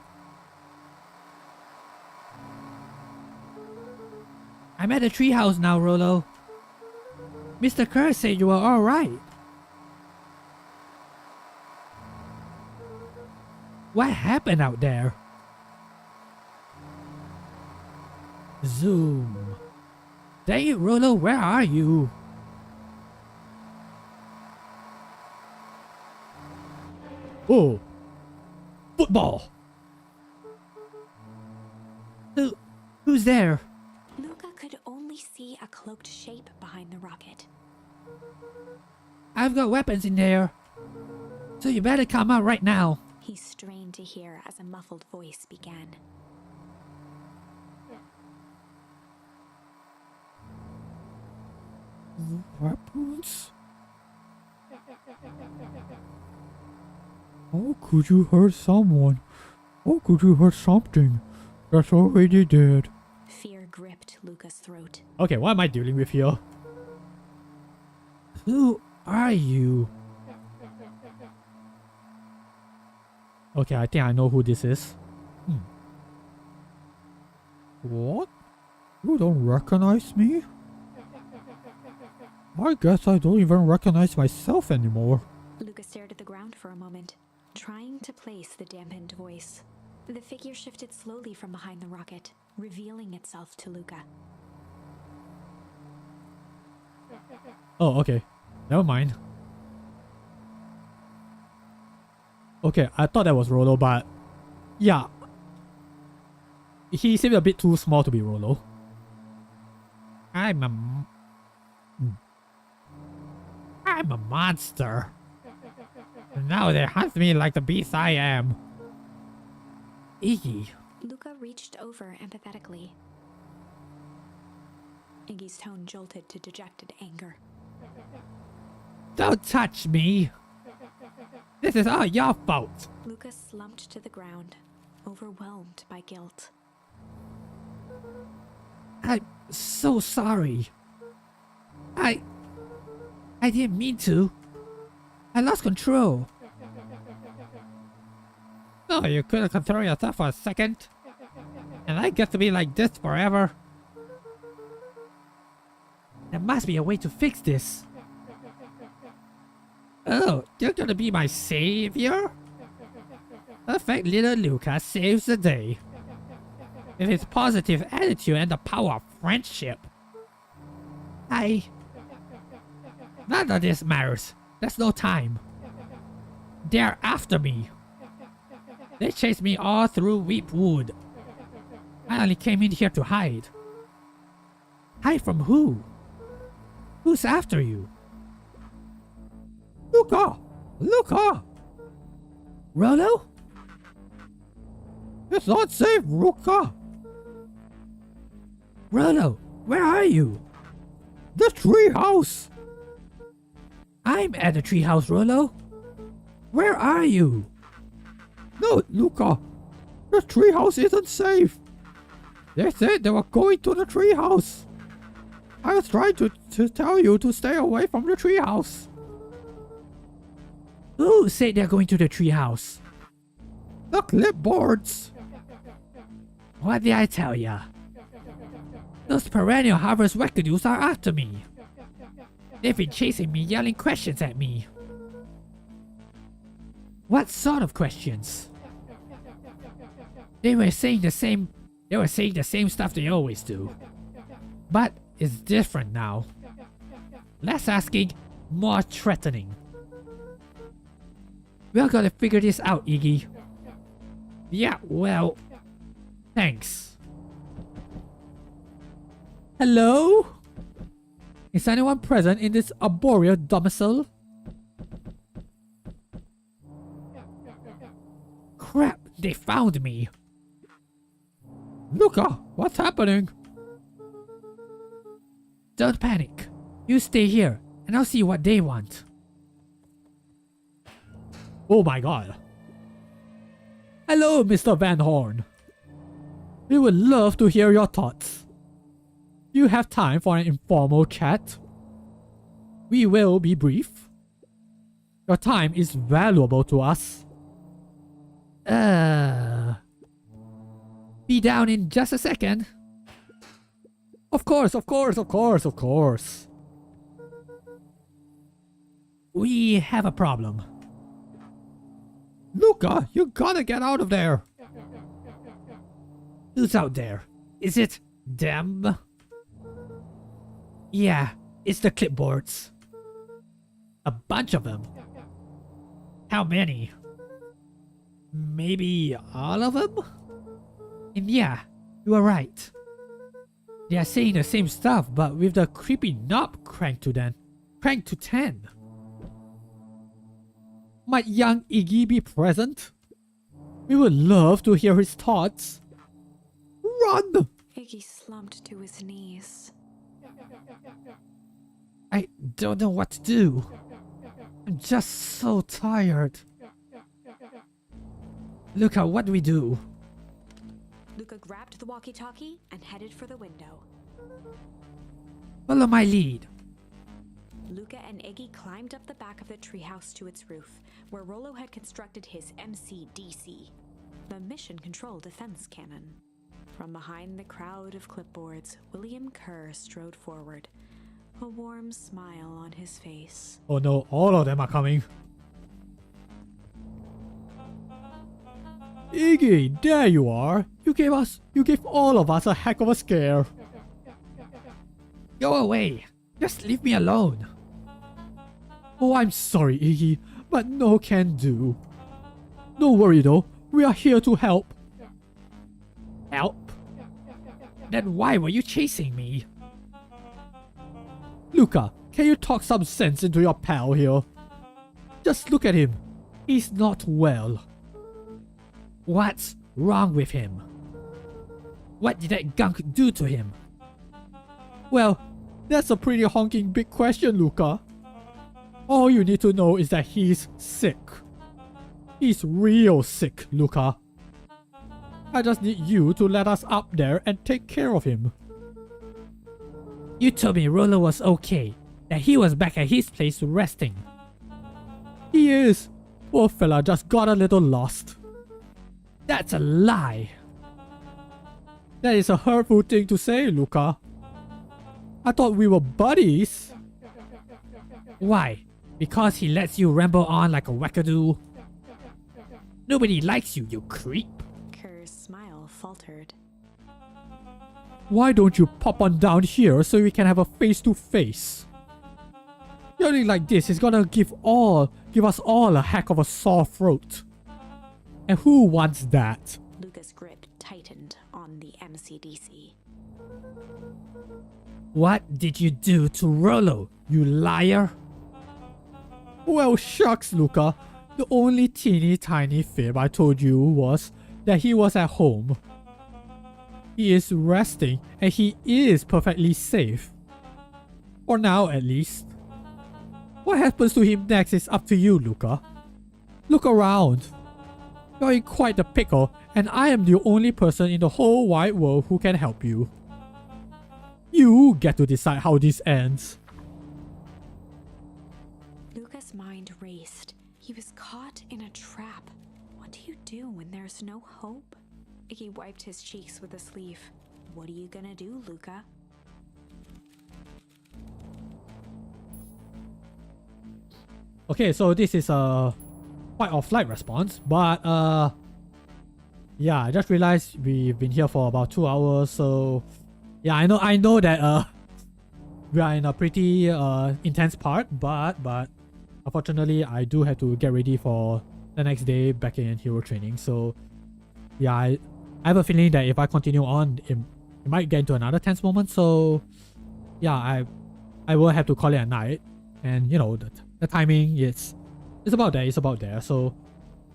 I'm at the treehouse now, Rollo. Mr. Kerr said you were alright. What happened out there? Zoom. Dang it, Rollo, where are you? Oh, football. Who's there? Luca could only see a cloaked shape behind the rocket. I've got weapons in there. So you better come out right now. He strained to hear as a muffled voice began. Weapons? How could you hurt someone? How could you hurt something that's already dead? Fear gripped Luca's throat. Okay, what am I dealing with here? Who are you? Okay, I think I know who this is. What? You don't recognize me? I guess I don't even recognize myself anymore. Luca stared at the ground for a moment, trying to place the dampened voice. The figure shifted slowly from behind the rocket, revealing itself to Luca. Oh, okay. Never mind. Okay, I thought that was Rollo, but yeah. He seemed a bit too small to be Rollo. I'm a monster. Now they hunt me like the beast I am. Iggy. Luca reached over empathetically. Iggy's tone jolted to dejected anger. Don't touch me. This is all your fault. Luca slumped to the ground, overwhelmed by guilt. I'm so sorry. I didn't mean to. I lost control. Oh, you couldn't control yourself for a second? And I get to be like this forever? There must be a way to fix this. Oh, you're gonna be my savior? Perfect little Luca saves the day. With his positive attitude and the power of friendship. None of this matters. There's no time. They're after me. They chased me all through Weepwood. I only came in here to hide. Hide from who? Who's after you? Luca! Luca! Rollo? It's not safe, Luca! Rollo, where are you? The treehouse! I'm at the treehouse, Rollo. Where are you? No, Luca! The treehouse isn't safe! They said they were going to the treehouse! I was trying to tell you to stay away from the treehouse! Who said they're going to the treehouse? The clipboards! What did I tell ya? Those perennial harvest wackadoos are after me. They've been chasing me, yelling questions at me. What sort of questions? They were saying the same stuff they always do. But it's different now. Less asking, more threatening. We're gonna figure this out, Iggy. Yeah, well, thanks. Hello? Is anyone present in this arboreal domicile? Crap, they found me. Luca, what's happening? Don't panic. You stay here, and I'll see what they want. Oh my god. Hello, Mr. Van Horn. We would love to hear your thoughts. Do you have time for an informal chat? We will be brief. Your time is valuable to us. Be down in just a second. Of course. We have a problem. Luca, you gotta get out of there. Who's out there? Is it them? Yeah, it's the clipboards. A bunch of them. How many? Maybe all of them? And yeah, you are right. They are saying the same stuff, but with the creepy knob cranked to 10. Might young Iggy be present? We would love to hear his thoughts. Run! Iggy slumped to his knees. I don't know what to do. I'm just so tired. Luca, what do we do? Luca grabbed the walkie-talkie and headed for the window. Follow my lead. Luca and Iggy climbed up the back of the treehouse to its roof, where Rollo had constructed his MCDC, the Mission Control Defense Cannon. From behind the crowd of clipboards, William Kerr strode forward, a warm smile on his face. Oh no, all of them are coming. Iggy, there you are. You gave all of us a heck of a scare. Go away. Just leave me alone. Oh, I'm sorry, Iggy, but no can do. Don't worry though, we are here to help. Help? Then why were you chasing me? Luca, can you talk some sense into your pal here? Just look at him. He's not well. What's wrong with him? What did that gunk do to him? Well, that's a pretty honking big question, Luca. All you need to know is that he's sick. He's real sick, Luca. I just need you to let us up there and take care of him. You told me Rollo was okay, that he was back at his place resting. He is. Poor fella just got a little lost. That's a lie. That is a hurtful thing to say, Luca. I thought we were buddies. Why? Because he lets you ramble on like a wackadoo? Nobody likes you, you creep. Kerr's smile faltered. Why don't you pop on down here so we can have a face-to-face? Yelling like this is gonna give us all a heck of a sore throat. And who wants that? Luca's grip tightened on the MCDC. What did you do to Rollo, you liar? Well, shucks, Luca. The only teeny tiny fib I told you was that he was at home. He is resting and he is perfectly safe. For now, at least. What happens to him next is up to you, Luca. Look around. You're in quite a pickle and I am the only person in the whole wide world who can help you. You get to decide how this ends. Luca's mind raced. He was caught in a trap. What do you do when there's no hope? Iggy wiped his cheeks with a sleeve. What are you gonna do, Luca? Okay, so this is a fight or flight response, but yeah, I just realized we've been here for about 2 hours, so yeah, I know that we are in a pretty intense part, but unfortunately I do have to get ready for the next day back in hero training. So yeah, I have a feeling that if I continue on, it might get into another tense moment. So yeah, I will have to call it a night, and you know the timing it's about there. So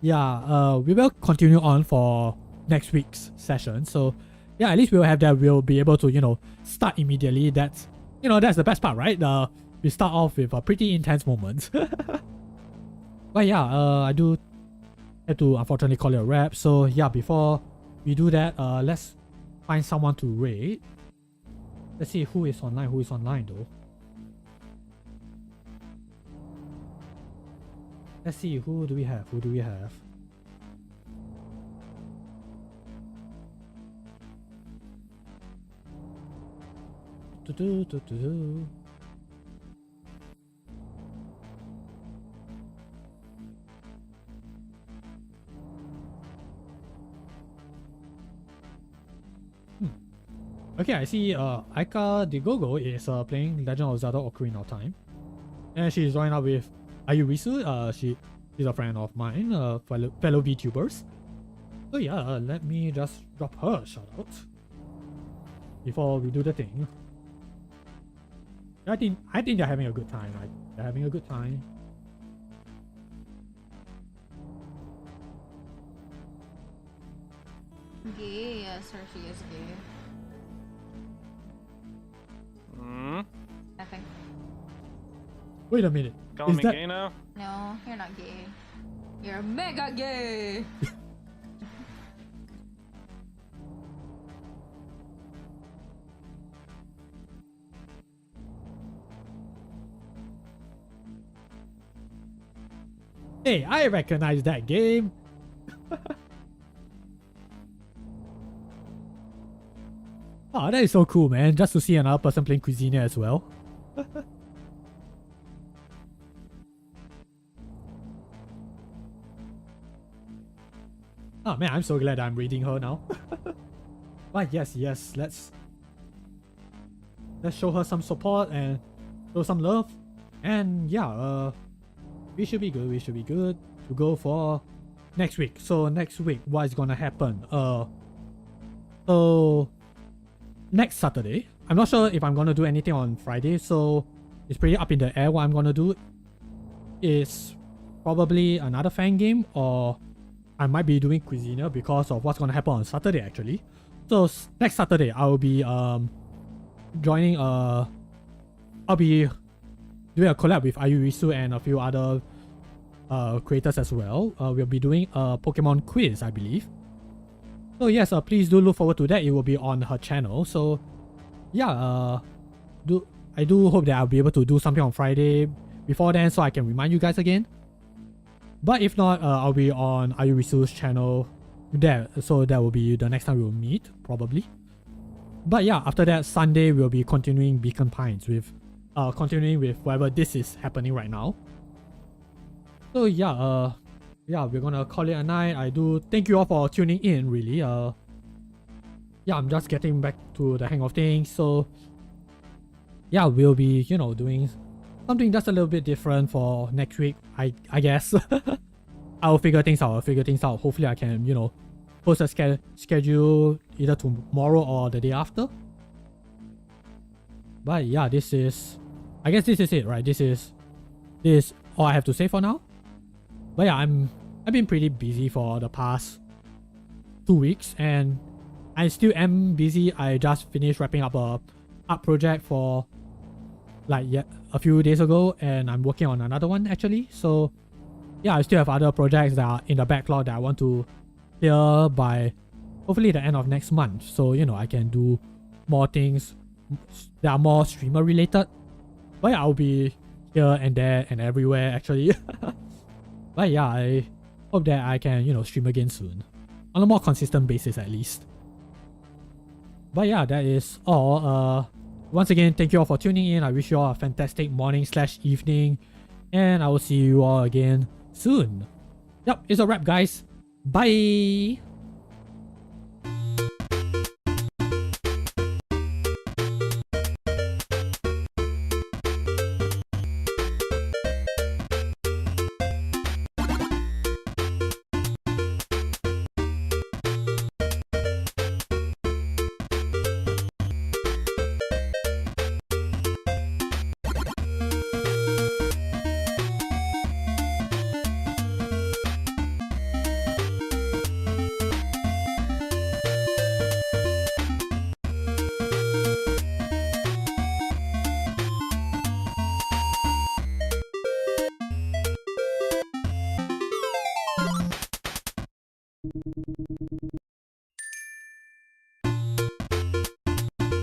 yeah, we will continue on for next week's session. So yeah, at least we'll have that. We'll be able to, you know, start immediately. That's the best part, right? We start off with a pretty intense moment. But yeah, I do have to unfortunately call it a wrap. So yeah, before we do that, let's find someone to raid. Let's see who is online though. Let's see, who do we have? Okay, I see Aika Digogo is playing Legend of Zelda Ocarina of Time. And she's joined up with Ayurisu. She's a friend of mine, fellow VTubers. So yeah, let me just drop her a shout out before we do the thing. I think they're having a good time, right? They're having a good time. Gay, yes, or she is gay. Nothing. Wait a minute. Calling me gay now? No, you're not gay. You're mega gay! Hey, I recognize that game. Oh, that is so cool, man. Just to see another person playing Cuisine as well. Oh man, I'm so glad I'm reading her now. But yes, let's show her some support and show some love. And yeah, we should be good to go for next week. So next week, what is gonna happen? So next Saturday, I'm not sure if I'm gonna do anything on Friday, so it's pretty up in the air. What I'm gonna do is probably another fan game, or I might be doing Cuisiner because of what's gonna happen on Saturday actually. So next Saturday, I'll be joining I'll be doing a collab with Ayurisu and a few other creators as well. We'll be doing a Pokemon quiz, I believe. So yes, please do look forward to that. It will be on her channel. So yeah, I do hope that I'll be able to do something on Friday before then, so I can remind you guys again. But if not, I'll be on Ayurisu's channel there. So that will be the next time we'll meet, probably. But yeah, after that, Sunday we'll be continuing Beacon Pines with continuing with whatever this is happening right now. So yeah, we're gonna call it a night. I do thank you all for tuning in, really. Yeah, I'm just getting back to the hang of things. So yeah, we'll be, you know, doing something just a little bit different for next week, I guess. I'll figure things out. Hopefully I can, you know, post a schedule either tomorrow or the day after. But yeah, I guess this is it, right? This is all I have to say for now. But yeah, I've been pretty busy for the past 2 weeks, and I still am busy. I just finished wrapping up a art project for like a few days ago, and I'm working on another one actually. So yeah, I still have other projects that are in the backlog that I want to clear by hopefully the end of next month. So, you know, I can do more things that are more streamer related. But yeah, I'll be here and there and everywhere actually. But yeah, I hope that I can, you know, stream again soon. On a more consistent basis at least. But yeah, that is all. Once again, thank you all for tuning in. I wish you all a fantastic morning/evening. And I will see you all again soon. Yep, it's a wrap, guys. Bye!